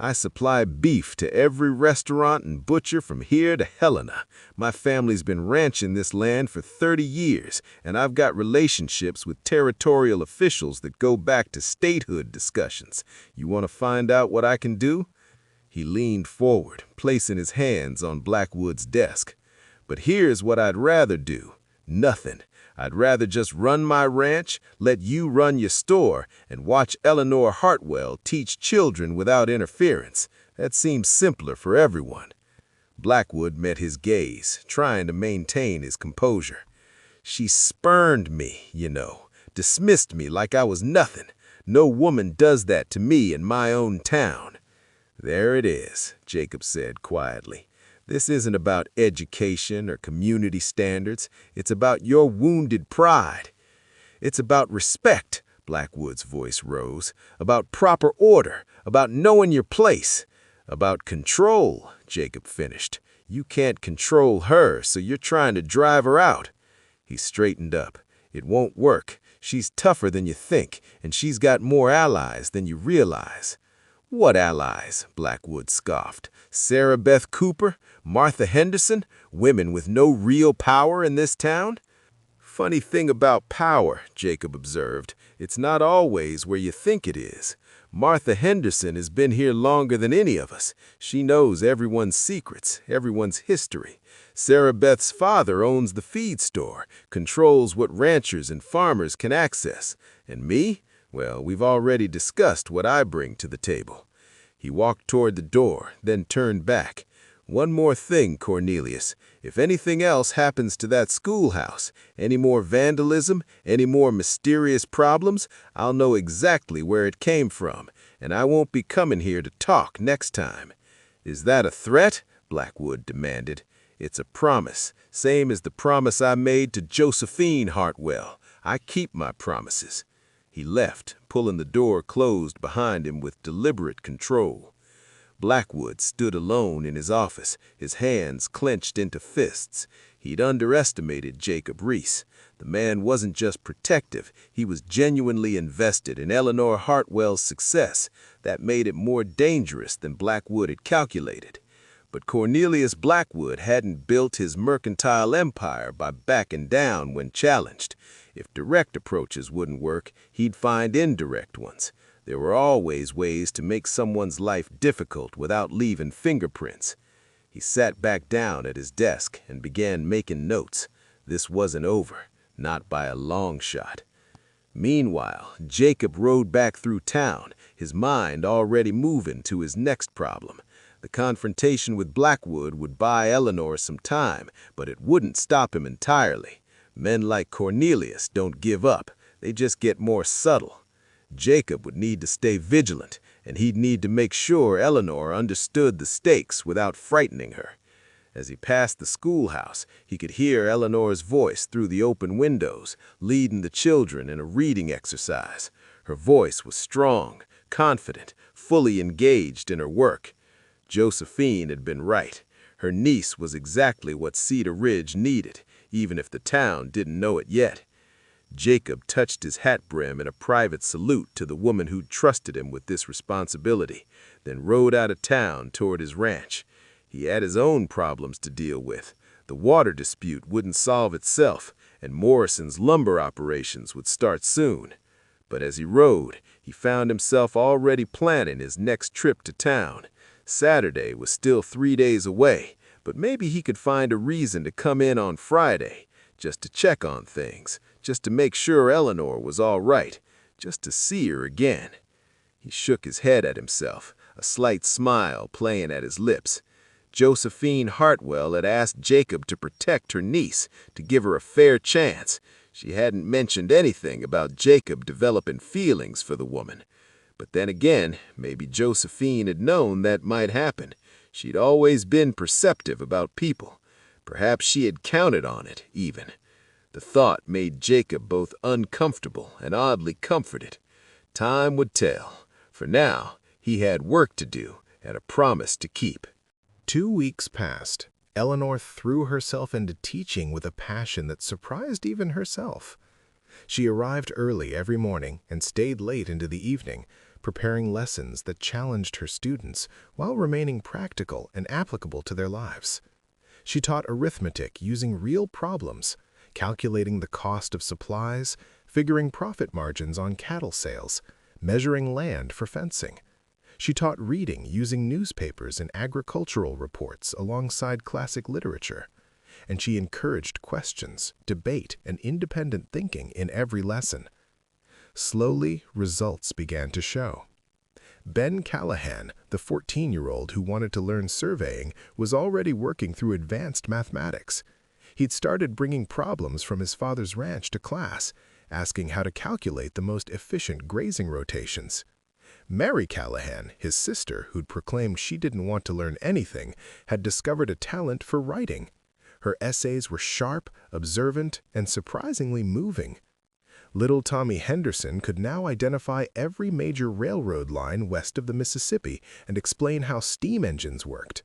"I supply beef to every restaurant and butcher from here to Helena. My family's been ranching this land for 30 years, and I've got relationships with territorial officials that go back to statehood discussions. You want to find out what I can do?" He leaned forward, placing his hands on Blackwood's desk. "But here's what I'd rather do. Nothing. I'd rather just run my ranch, let you run your store, and watch Eleanor Hartwell teach children without interference. That seems simpler for everyone." Blackwood met his gaze, trying to maintain his composure. "She spurned me, you know, dismissed me like I was nothing. No woman does that to me in my own town." "There it is," Jacob said quietly. "This isn't about education or community standards. It's about your wounded pride." "It's about respect," Blackwood's voice rose, "about proper order, about knowing your place." "About control," Jacob finished. "You can't control her, so you're trying to drive her out." He straightened up. "It won't work. She's tougher than you think, and she's got more allies than you realize." "What allies?" Blackwood scoffed. "Sarah Beth Cooper? Martha Henderson? Women with no real power in this town?" "Funny thing about power," Jacob observed. "It's not always where you think it is.
Martha Henderson has been here longer than any of us. She knows everyone's secrets, everyone's history. Sarah Beth's father owns the feed store, controls what ranchers and farmers can access. And me? Well, we've already discussed what I bring to the table. He walked toward the door, then turned back. One more thing, Cornelius. If anything else happens to that schoolhouse, any more vandalism, any more mysterious problems, I'll know exactly where it came from, and I won't be coming here to talk next time. Is that a threat? Blackwood demanded. It's a promise, same as the promise I made to Josephine Hartwell. I keep my promises. He left, pulling the door closed behind him with deliberate control. Blackwood stood alone in his office, his hands clenched into fists. He'd underestimated Jacob Reese. The man wasn't just protective, he was genuinely invested in Eleanor Hartwell's success. That made it more dangerous than Blackwood had calculated. But Cornelius Blackwood hadn't built his mercantile empire by backing down when challenged. If direct approaches wouldn't work, he'd find indirect ones. There were always ways to make someone's life difficult without leaving fingerprints. He sat back down at his desk and began making notes. This wasn't over, not by a long shot. Meanwhile, Jacob rode back through town, his mind already moving to his next problem. The confrontation with Blackwood would buy Eleanor some time, but it wouldn't stop him entirely. Men like Cornelius don't give up, they just get more subtle. Jacob would need to stay vigilant, and he'd need to make sure Eleanor understood the stakes without frightening her. As he passed the schoolhouse, he could hear Eleanor's voice through the open windows, leading the children in a reading exercise. Her voice was strong, confident, fully engaged in her work. Josephine had been right. Her niece was exactly what Cedar Ridge needed, even if the town didn't know it yet. Jacob touched his hat brim in a private salute to the woman who'd trusted him with this responsibility, then rode out of town toward his ranch. He had his own problems to deal with. The water dispute wouldn't solve itself, and Morrison's lumber operations would start soon. But as he rode, he found himself already planning his next trip to town. Saturday was still 3 days away, but maybe he could find a reason to come in on Friday, just to check on things, just to make sure Eleanor was all right, just to see her again. He shook his head at himself, a slight smile playing at his lips. Josephine Hartwell had asked Jacob to protect her niece, to give her a fair chance. She hadn't mentioned anything about Jacob developing feelings for the woman. But then again, maybe Josephine had known that might happen. She'd always been perceptive about people. Perhaps she had counted on it, even. The thought made Jacob both uncomfortable and oddly comforted. Time would tell. For now, he had work to do and a promise to keep.
2 weeks passed. Eleanor threw herself into teaching with a passion that surprised even herself. She arrived early every morning and stayed late into the evening, preparing lessons that challenged her students while remaining practical and applicable to their lives. She taught arithmetic using real problems, calculating the cost of supplies, figuring profit margins on cattle sales, measuring land for fencing. She taught reading using newspapers and agricultural reports alongside classic literature. And she encouraged questions, debate, and independent thinking in every lesson. Slowly, results began to show. Ben Callahan, the 14-year-old who wanted to learn surveying, was already working through advanced mathematics. He'd started bringing problems from his father's ranch to class, asking how to calculate the most efficient grazing rotations. Mary Callahan, his sister, who'd proclaimed she didn't want to learn anything, had discovered a talent for writing. Her essays were sharp, observant, and surprisingly moving. Little Tommy Henderson could now identify every major railroad line west of the Mississippi and explain how steam engines worked.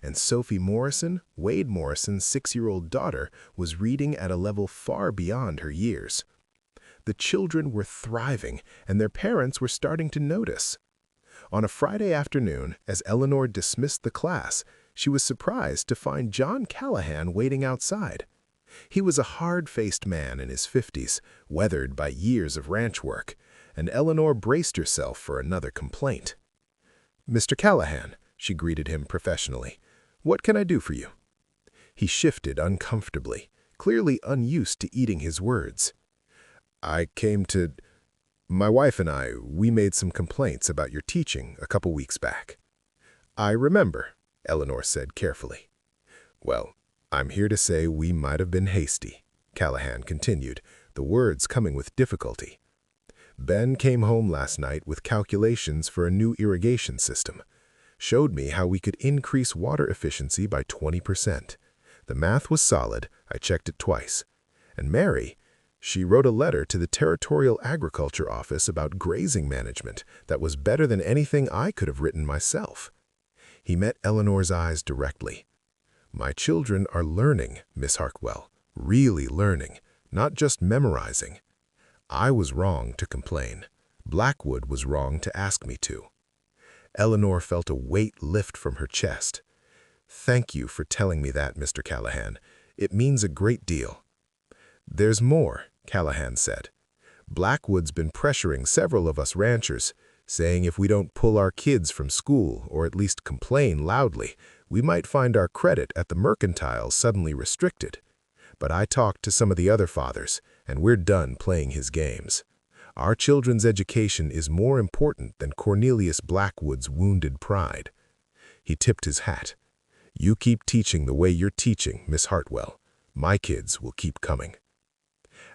And Sophie Morrison, Wade Morrison's 6-year-old daughter, was reading at a level far beyond her years. The children were thriving, and their parents were starting to notice. On a Friday afternoon, as Eleanor dismissed the class, she was surprised to find John Callahan waiting outside. He was a hard-faced man in his 50s, weathered by years of ranch work. and Eleanor braced herself for another complaint. "Mr. Callahan," she greeted him professionally, "what can I do for you?" He shifted uncomfortably, clearly unused to eating his words. "I came to... My wife and we made some complaints about your teaching a couple weeks back." "I remember," Eleanor said carefully. "Well, I'm here to say we might have been hasty," Callahan continued, the words coming with difficulty. "Ben came home last night with calculations for a new irrigation system. Showed me how we could increase water efficiency by 20%. The math was solid, I checked it twice. And Mary, she wrote a letter to the Territorial Agriculture Office about grazing management that was better than anything I could have written myself." He met Eleanor's eyes directly. "My children are learning, Miss Hartwell, really learning, not just memorizing. I was wrong to complain. Blackwood was wrong to ask me to." Eleanor felt a weight lift from her chest. "Thank you for telling me that, Mr. Callahan. It means a great deal." "There's more," Callahan said. "Blackwood's been pressuring several of us ranchers, saying if we don't pull our kids from school or at least complain loudly, we might find our credit at the mercantile suddenly restricted. But I talked to some of the other fathers, and we're done playing his games. Our children's education is more important than Cornelius Blackwood's wounded pride." He tipped his hat. "You keep teaching the way you're teaching, Miss Hartwell. My kids will keep coming."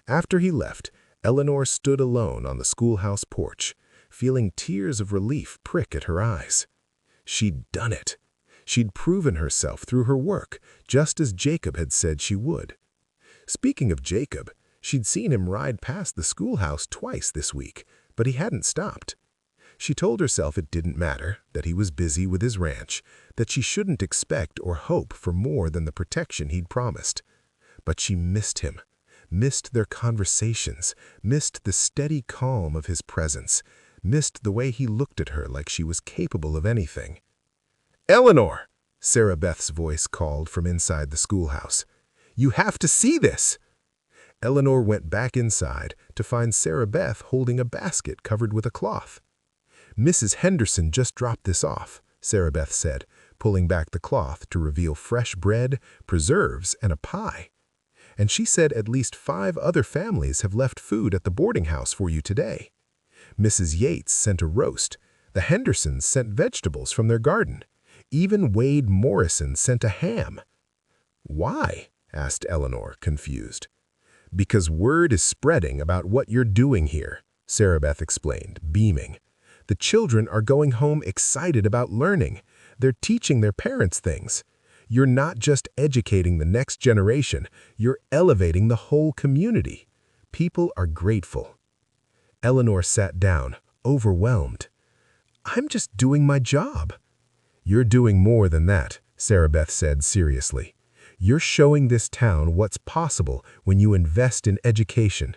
After he left, Eleanor stood alone on the schoolhouse porch, feeling tears of relief prick at her eyes. She'd done it. She'd proven herself through her work, just as Jacob had said she would. Speaking of Jacob, she'd seen him ride past the schoolhouse twice this week, but he hadn't stopped. She told herself it didn't matter, that he was busy with his ranch, that she shouldn't expect or hope for more than the protection he'd promised. But she missed him, missed their conversations, missed the steady calm of his presence, missed the way he looked at her like she was capable of anything. "Eleanor!" Sarah Beth's voice called from inside the schoolhouse. "You have to see this!" Eleanor went back inside to find Sarah Beth holding a basket covered with a cloth. "Mrs. Henderson just dropped this off," Sarah Beth said, pulling back the cloth to reveal fresh bread, preserves, and a pie. "And she said at least 5 other families have left food at the boarding house for you today. Mrs. Yates sent a roast. The Hendersons sent vegetables from their garden. Even Wade Morrison sent a ham." "Why?" asked Eleanor, confused. "Because word is spreading about what you're doing here," Sarah Beth explained, beaming. "The children are going home excited about learning. They're teaching their parents things. You're not just educating the next generation, you're elevating the whole community. People are grateful." Eleanor sat down, overwhelmed. "I'm just doing my job." "You're doing more than that," Sarah Beth said seriously. "You're showing this town what's possible when you invest in education.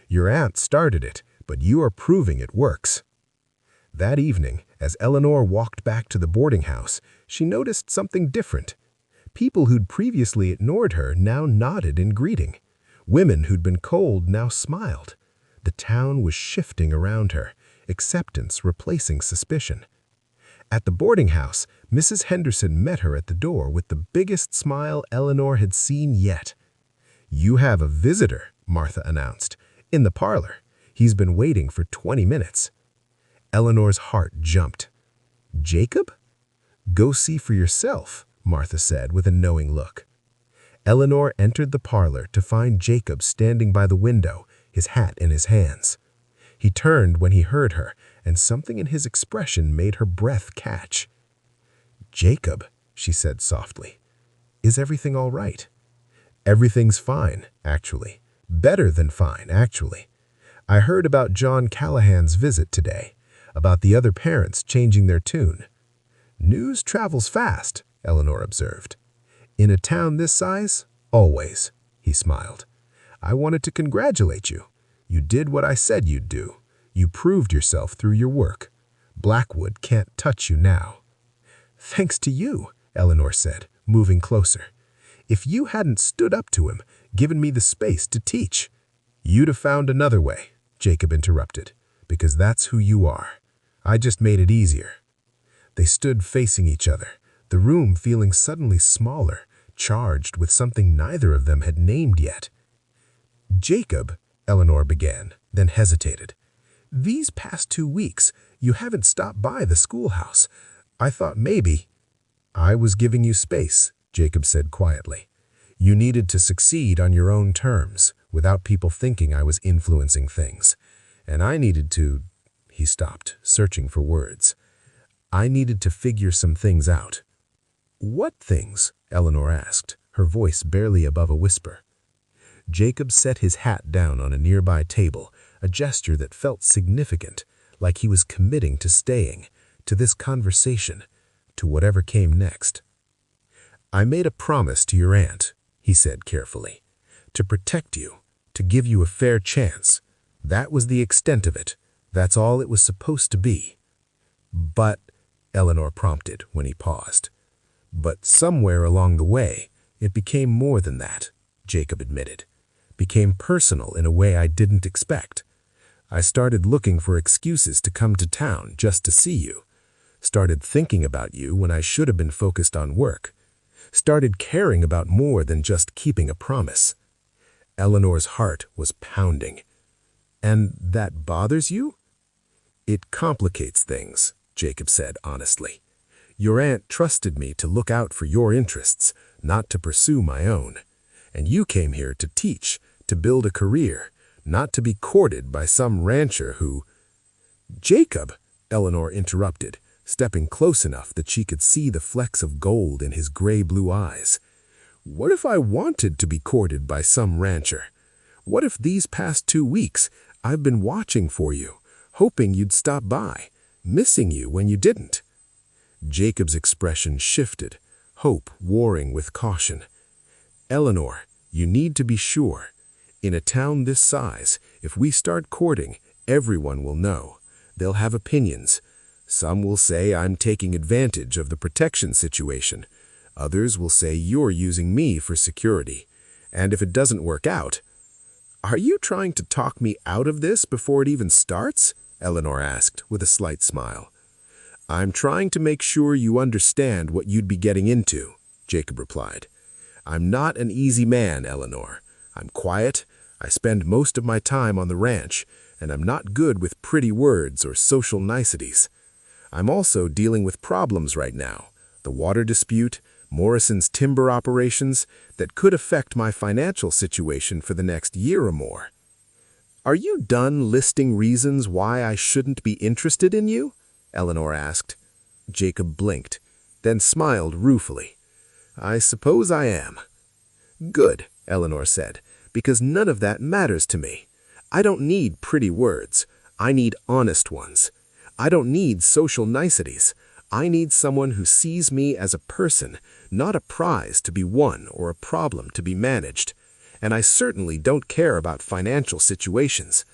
Your aunt started it, but you are proving it works." That evening, as Eleanor walked back to the boarding house, she noticed something different. People who'd previously ignored her now nodded in greeting. Women who'd been cold now smiled. The town was shifting around her, acceptance replacing suspicion. At the boarding house, Mrs. Henderson met her at the door with the biggest smile Eleanor had seen yet. "You have a visitor," Martha announced. "In the parlor. He's been waiting for 20 minutes. Eleanor's heart jumped. "Jacob?" "Go see for yourself," Martha said with a knowing look. Eleanor entered the parlor to find Jacob standing by the window, his hat in his hands. He turned when he heard her, and something in his expression made her breath catch. "Jacob," she said softly, "is everything all right?" "Everything's fine, actually. Better than fine, actually. I heard about John Callahan's visit today, about the other parents changing their tune." "News travels fast," Eleanor observed. "In a town this size, always," he smiled. "I wanted to congratulate you. You did what I said you'd do. You proved yourself through your work. Blackwood can't touch you now." "Thanks to you," Eleanor said, moving closer. "If you hadn't stood up to him, given me the space to teach—" "You'd have found another way," Jacob interrupted. because that's who you are. I just made it easier." They stood facing each other, the room feeling suddenly smaller, charged with something neither of them had named yet. "Jacob," Eleanor began, then hesitated. "These past 2 weeks, you haven't stopped by the schoolhouse. I thought maybe—" "I was giving you space," Jacob said quietly. "You needed to succeed on your own terms, without people thinking I was influencing things. And I needed to—" He stopped, searching for words. "I needed to figure some things out." "What things?" Eleanor asked, her voice barely above a whisper. Jacob set his hat down on a nearby table, a gesture that felt significant, like he was committing to staying, to this conversation, to whatever came next. "I made a promise to your aunt," he said carefully, "to protect you, to give you a fair chance. That was the extent of it. That's all it was supposed to be." "But," Eleanor prompted when he paused. "But somewhere along the way, it became more than that," Jacob admitted. "Became personal in a way I didn't expect. I started looking for excuses to come to town just to see you. Started thinking about you when I should have been focused on work. Started caring about more than just keeping a promise." Eleanor's heart was pounding. "And that bothers you?" "It complicates things," Jacob said honestly. "Your aunt trusted me to look out for your interests, not to pursue my own. And you came here to teach, to build a career, not to be courted by some rancher who—" "Jacob," Eleanor interrupted, stepping close enough that she could see the flecks of gold in his gray-blue eyes. "What if I wanted to be courted by some rancher? What if these past 2 weeks I've been watching for you, hoping you'd stop by, missing you when you didn't?" Jacob's expression shifted, hope warring with caution. "Eleanor, you need to be sure. In a town this size, if we start courting, everyone will know. They'll have opinions. Some will say I'm taking advantage of the protection situation. Others will say you're using me for security. And if it doesn't work out—" "Are you trying to talk me out of this before it even starts?" Eleanor asked with a slight smile. "I'm trying to make sure you understand what you'd be getting into," Jacob replied. "I'm not an easy man, Eleanor. I'm quiet, I spend most of my time on the ranch, and I'm not good with pretty words or social niceties. I'm also dealing with problems right now, the water dispute, Morrison's timber operations, that could affect my financial situation for the next year or more." "Are you done listing reasons why I shouldn't be interested in you?" Eleanor asked. Jacob blinked, then smiled ruefully. "I suppose I am." "Good," Eleanor said, "because none of that matters to me. I don't need pretty words. I need honest ones. I don't need social niceties. I need someone who sees me as a person, not a prize to be won or a problem to be managed. And I certainly don't care about financial situations.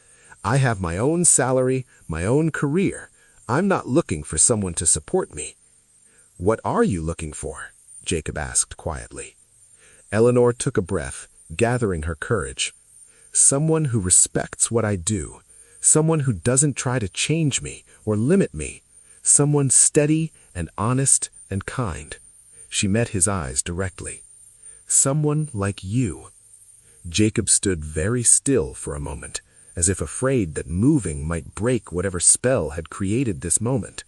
I have my own salary, my own career. I'm not looking for someone to support me." "What are you looking for?" Jacob asked quietly. Eleanor took a breath, gathering her courage. "Someone who respects what I do. Someone who doesn't try to change me or limit me. Someone steady and honest and kind." She met his eyes directly. "Someone like you." Jacob stood very still for a moment, as if afraid that moving might break whatever spell had created this moment.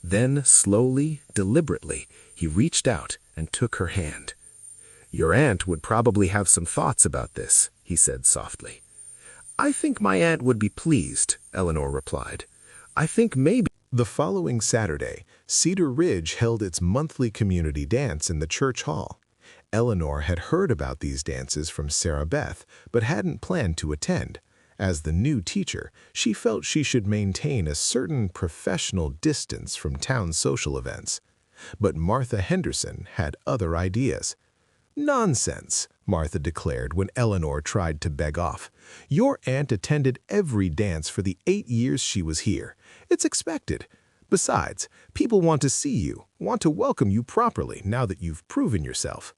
Then, slowly, deliberately, he reached out and took her hand. "Your aunt would probably have some thoughts about this," he said softly. "I think my aunt would be pleased," Eleanor replied. "I think maybe—"
The following Saturday, Cedar Ridge held its monthly community dance in the church hall. Eleanor had heard about these dances from Sarah Beth, but hadn't planned to attend. As the new teacher, she felt she should maintain a certain professional distance from town social events. But Martha Henderson had other ideas. "Nonsense," Martha declared when Eleanor tried to beg off. "Your aunt attended every dance for the 8 years she was here. It's expected. Besides, people want to see you, want to welcome you properly now that you've proven yourself."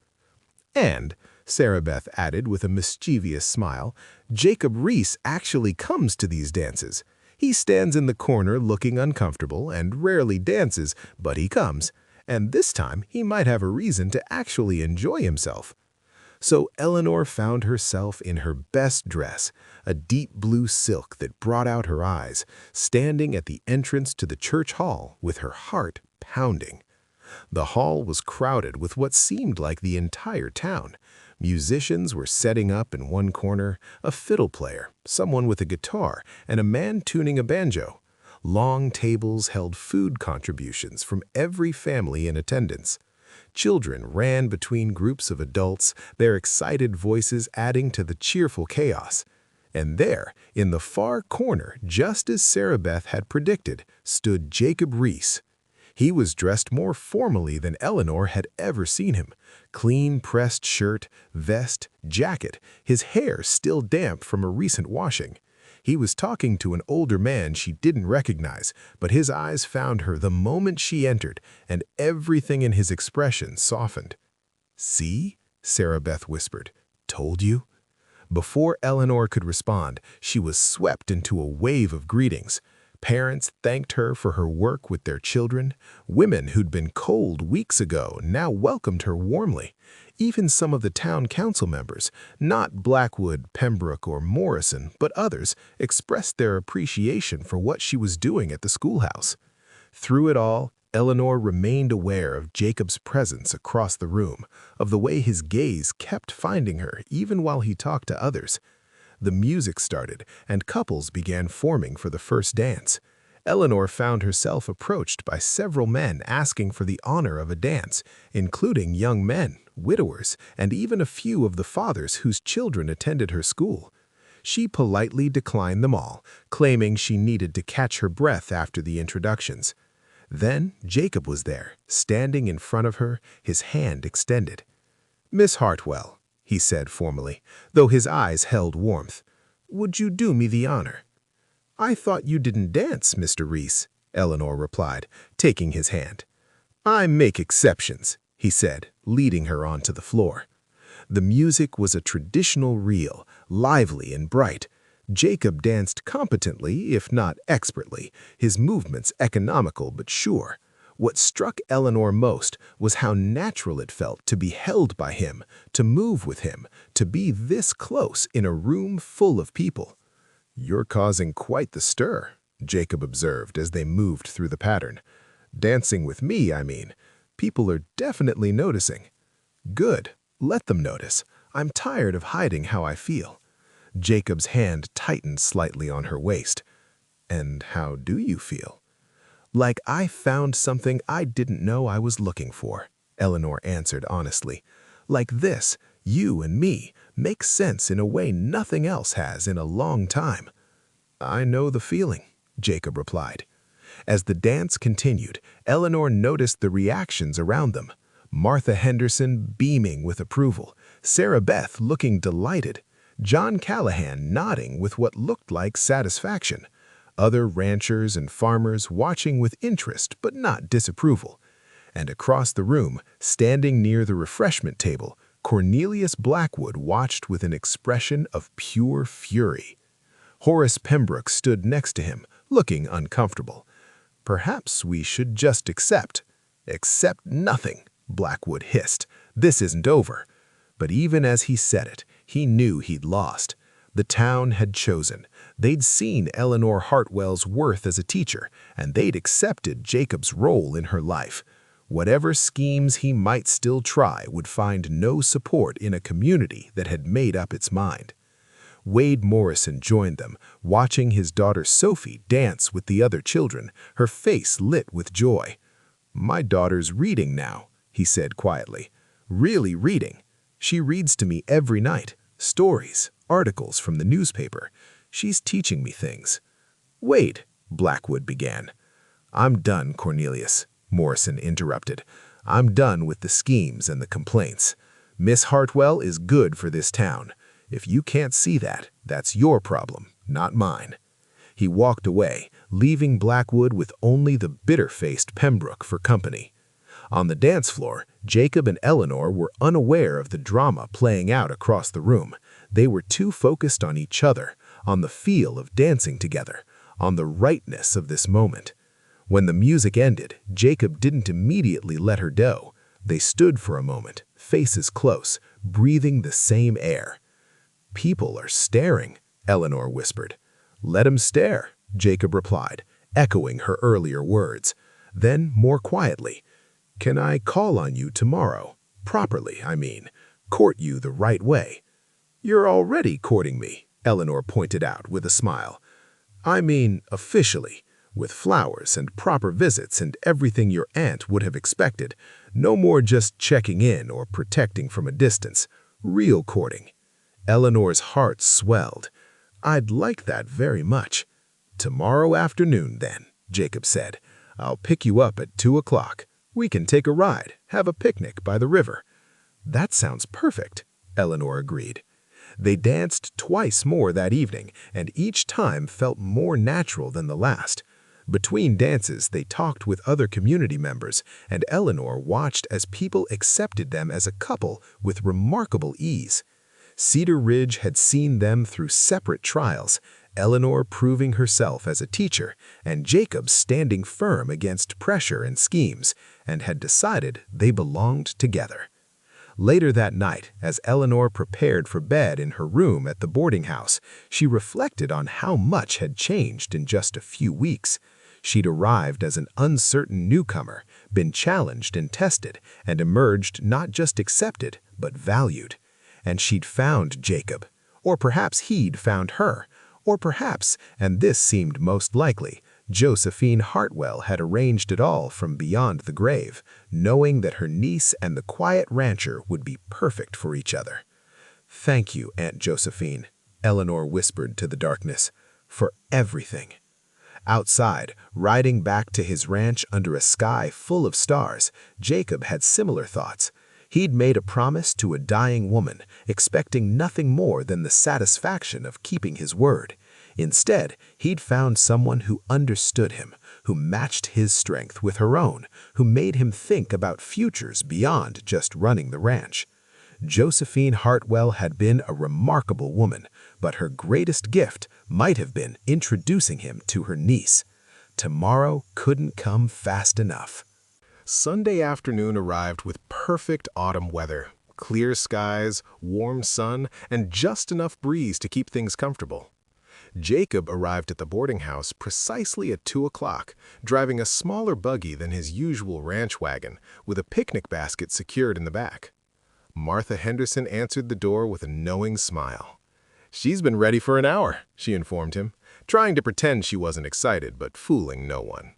"And," Sarah Beth added with a mischievous smile, "Jacob Reese actually comes to these dances. He stands in the corner looking uncomfortable and rarely dances, but he comes, and this time he might have a reason to actually enjoy himself. So Eleanor found herself in her best dress, a deep blue silk that brought out her eyes, standing at the entrance to the church hall with her heart pounding. The hall was crowded with what seemed like the entire town. Musicians were setting up in one corner, a fiddle player, someone with a guitar, and a man tuning a banjo. Long tables held food contributions from every family in attendance. Children ran between groups of adults, their excited voices adding to the cheerful chaos. And there, in the far corner, just as Sarah Beth had predicted, stood Jacob Reese. He was dressed more formally than Eleanor had ever seen him. Clean pressed shirt, vest, jacket, his hair still damp from a recent washing. He was talking to an older man she didn't recognize, but his eyes found her the moment she entered, and everything in his expression softened. "See?" Sarah Beth whispered. "Told you?" Before Eleanor could respond, she was swept into a wave of greetings. Parents thanked her for her work with their children. Women who'd been cold weeks ago now welcomed her warmly. Even some of the town council members, not Blackwood, Pembrook, or Morrison, but others, expressed their appreciation for what she was doing at the schoolhouse. Through it all, Eleanor remained aware of Jacob's presence across the room, of the way his gaze kept finding her even while he talked to others. The music started, and couples began forming for the first dance. Eleanor found herself approached by several men asking for the honor of a dance, including young men, widowers, and even a few of the fathers whose children attended her school. She politely declined them all, claiming she needed to catch her breath after the introductions. Then Jacob was there, standing in front of her, his hand extended. "Miss Hartwell," he said formally, though his eyes held warmth, "would you do me the honor?" "I thought you didn't dance, Mr. Reese," Eleanor replied, taking his hand. "I make exceptions," he said, leading her onto the floor. The music was a traditional reel, lively and bright. Jacob danced competently, if not expertly, his movements economical but sure. What struck Eleanor most was how natural it felt to be held by him, to move with him, to be this close in a room full of people. "You're causing quite the stir," Jacob observed as they moved through the pattern. "Dancing with me, I mean. People are definitely noticing." "Good. Let them notice. I'm tired of hiding how I feel." Jacob's hand tightened slightly on her waist. "And how do you feel?" "Like I found something I didn't know I was looking for," Eleanor answered honestly. "Like this, you and me, make sense in a way nothing else has in a long time." "I know the feeling," Jacob replied. As the dance continued, Eleanor noticed the reactions around them. Martha Henderson beaming with approval, Sarah Beth looking delighted, John Callahan nodding with what looked like satisfaction, other ranchers and farmers watching with interest but not disapproval. And across the room, standing near the refreshment table, Cornelius Blackwood watched with an expression of pure fury. Horace Pembrook stood next to him, looking uncomfortable. "Perhaps we should just accept." "Accept nothing," Blackwood hissed. "This isn't over." But even as he said it, he knew he'd lost. The town had chosen. They'd seen Eleanor Hartwell's worth as a teacher, and they'd accepted Jacob's role in her life. Whatever schemes he might still try would find no support in a community that had made up its mind. Wade Morrison joined them, watching his daughter Sophie dance with the other children, her face lit with joy. "My daughter's reading now," he said quietly. "Really reading. She reads to me every night, stories, articles from the newspaper. She's teaching me things." "Wait," Blackwood began. "I'm done, Cornelius," Morrison interrupted. "I'm done with the schemes and the complaints. Miss Hartwell is good for this town. If you can't see that, that's your problem, not mine." He walked away, leaving Blackwood with only the bitter-faced Pembrook for company. On the dance floor, Jacob and Eleanor were unaware of the drama playing out across the room. They were too focused on each other, on the feel of dancing together,
on the rightness of this moment. When the music ended, Jacob didn't immediately let her go. They stood for a moment, faces close, breathing the same air. "People are staring," Eleanor whispered. "Let 'em stare," Jacob replied, echoing her earlier words. Then, more quietly, "Can I call on you tomorrow? Properly, I mean. Court you the right way." "You're already courting me," Eleanor pointed out with a smile. "I mean officially, with flowers and proper visits and everything your aunt would have expected. No more just checking in or protecting from a distance. Real courting." Eleanor's heart swelled. "I'd like that very much." "Tomorrow afternoon, then," Jacob said. "I'll pick you up at 2 o'clock. We can take a ride, have a picnic by the river." "That sounds perfect," Eleanor agreed. They danced twice more that evening, and each time felt more natural than the last. Between dances, they talked with other community members, and Eleanor watched as people accepted them as a couple with remarkable ease. Cedar Ridge had seen them through separate trials, Eleanor proving herself as a teacher, and Jacob standing firm against pressure and schemes, and had decided they belonged together. Later that night, as Eleanor prepared for bed in her room at the boarding house, she reflected on how much had changed in just a few weeks. She'd arrived as an uncertain newcomer, been challenged and tested, and emerged not just accepted, but valued. And she'd found Jacob, or perhaps he'd found her, or perhaps, and this seemed most likely, Josephine Hartwell had arranged it all from beyond the grave, knowing that her niece and the quiet rancher would be perfect for each other. "Thank you, Aunt Josephine," Eleanor whispered to the darkness, "for everything." Outside, riding back to his ranch under a sky full of stars, Jacob had similar thoughts. He'd made a promise to a dying woman, expecting nothing more than the satisfaction of keeping his word. Instead, he'd found someone who understood him, who matched his strength with her own, who made him think about futures beyond just running the ranch. Josephine Hartwell had been a remarkable woman, but her greatest gift might have been introducing him to her niece. Tomorrow couldn't come fast enough.
Sunday afternoon arrived with perfect autumn weather. Clear skies, warm sun, and just enough breeze to keep things comfortable. Jacob arrived at the boarding house precisely at 2 o'clock, driving a smaller buggy than his usual ranch wagon, with a picnic basket secured in the back. Martha Henderson answered the door with a knowing smile. "She's been ready for an hour," she informed him, trying to pretend she wasn't excited, but fooling no one.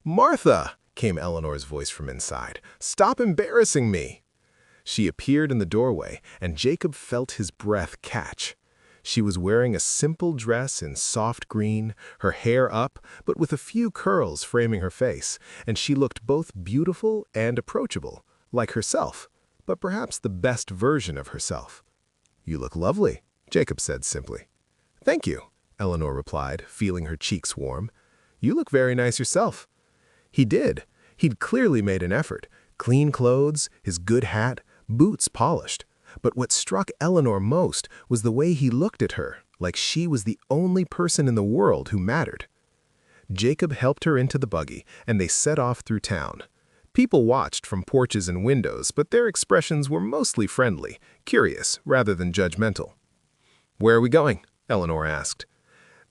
"Martha!" came Eleanor's voice from inside. "Stop embarrassing me!" She appeared in the doorway, and Jacob felt his breath catch. She was wearing a simple dress in soft green, her hair up, but with a few curls framing her face, and she looked both beautiful and approachable, like herself, but perhaps the best version of herself. "You look lovely," Jacob said simply. "Thank you," Eleanor replied, feeling her cheeks warm. "You look very nice yourself." He did. He'd clearly made an effort. Clean clothes, his good hat, boots polished. But what struck Eleanor most was the way he looked at her, like she was the only person in the world who mattered. Jacob helped her into the buggy, and they set off through town. People watched from porches and windows, but their expressions were mostly friendly, curious rather than judgmental. "Where are we going?" Eleanor asked.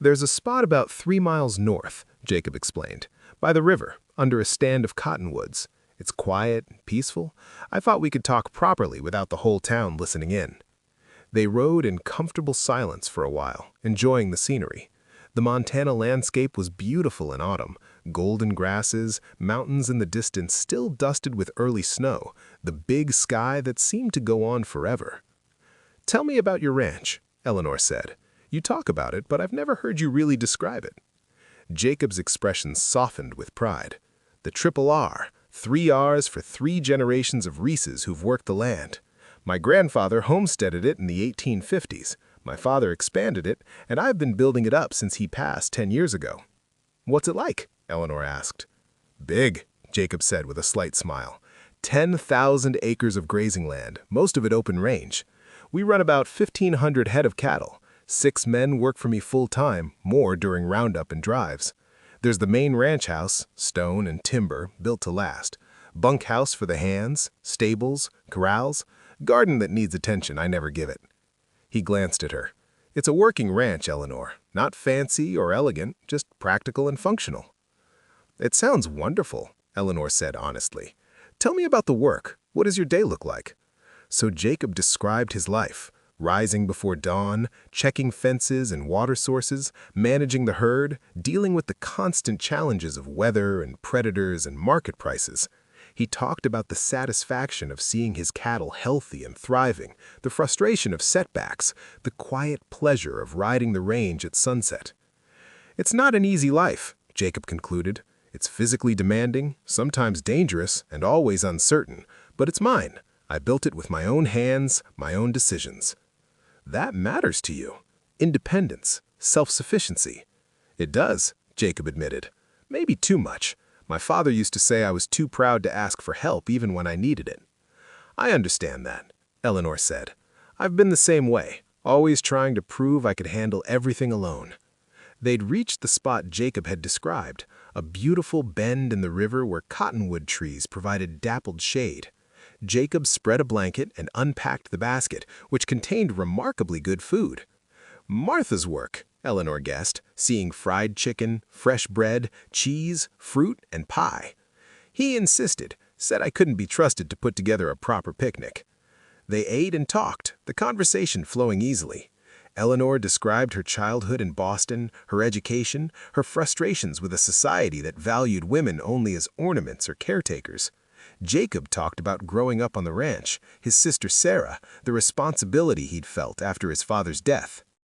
"There's a spot about 3 miles north," Jacob explained, "by the river, under a stand of cottonwoods. It's quiet, peaceful. I thought we could talk properly without the whole town listening in." They rode in comfortable silence for a while, enjoying the scenery. The Montana landscape was beautiful in autumn, golden grasses, mountains in the distance still dusted with early snow, the big sky that seemed to go on forever. "Tell me about your ranch," Eleanor said. "You talk about it, but I've never heard you really describe it." Jacob's expression softened with pride. "The triple R, 3 R's for 3 generations of Reeses who've worked the land. My grandfather homesteaded it in the 1850s. My father expanded it, and I've been building it up since he passed 10 years ago." "What's it like?" Eleanor asked. "Big," Jacob said with a slight smile. 10,000 acres of grazing land, most of it open range. We run about 1,500 head of cattle,
6 men work for me full-time, more during roundup and drives. There's the main ranch house, stone and timber, built to last. Bunkhouse for the hands, stables, corrals, garden that needs attention, I never give it. He glanced at her. It's a working ranch, Eleanor. Not fancy or elegant, just practical and functional. It sounds wonderful, Eleanor said honestly. Tell me about the work. What does your day look like? So Jacob described his life, rising before dawn, checking fences and water sources, managing the herd, dealing with the constant challenges of weather and predators and market prices. He talked about the satisfaction of seeing his cattle healthy and thriving, the frustration of setbacks, the quiet pleasure of riding the range at sunset. It's not an easy life, Jacob concluded. It's physically demanding, sometimes dangerous, and always uncertain, but it's mine. I built it with my own hands, my own decisions. That matters to you. Independence, self-sufficiency. It does, Jacob admitted. Maybe too much. My father used to say I was too proud to ask for help even when I needed it. I understand that, Eleanor said. I've been the same way, always trying to prove I could handle everything alone. They'd reached the spot Jacob had described, a beautiful bend in the river where cottonwood trees provided dappled shade. Jacob spread a blanket and unpacked the basket, which contained remarkably good food. Martha's work, Eleanor guessed, seeing fried chicken, fresh bread, cheese, fruit, and pie. He insisted, said I couldn't be trusted to put together a proper picnic. They ate and talked, the conversation flowing easily. Eleanor described her childhood in Boston, her education, her frustrations with a society that valued women only as ornaments or caretakers. Jacob talked about growing up on the ranch, his sister Sarah, the responsibility he'd felt after his father's death.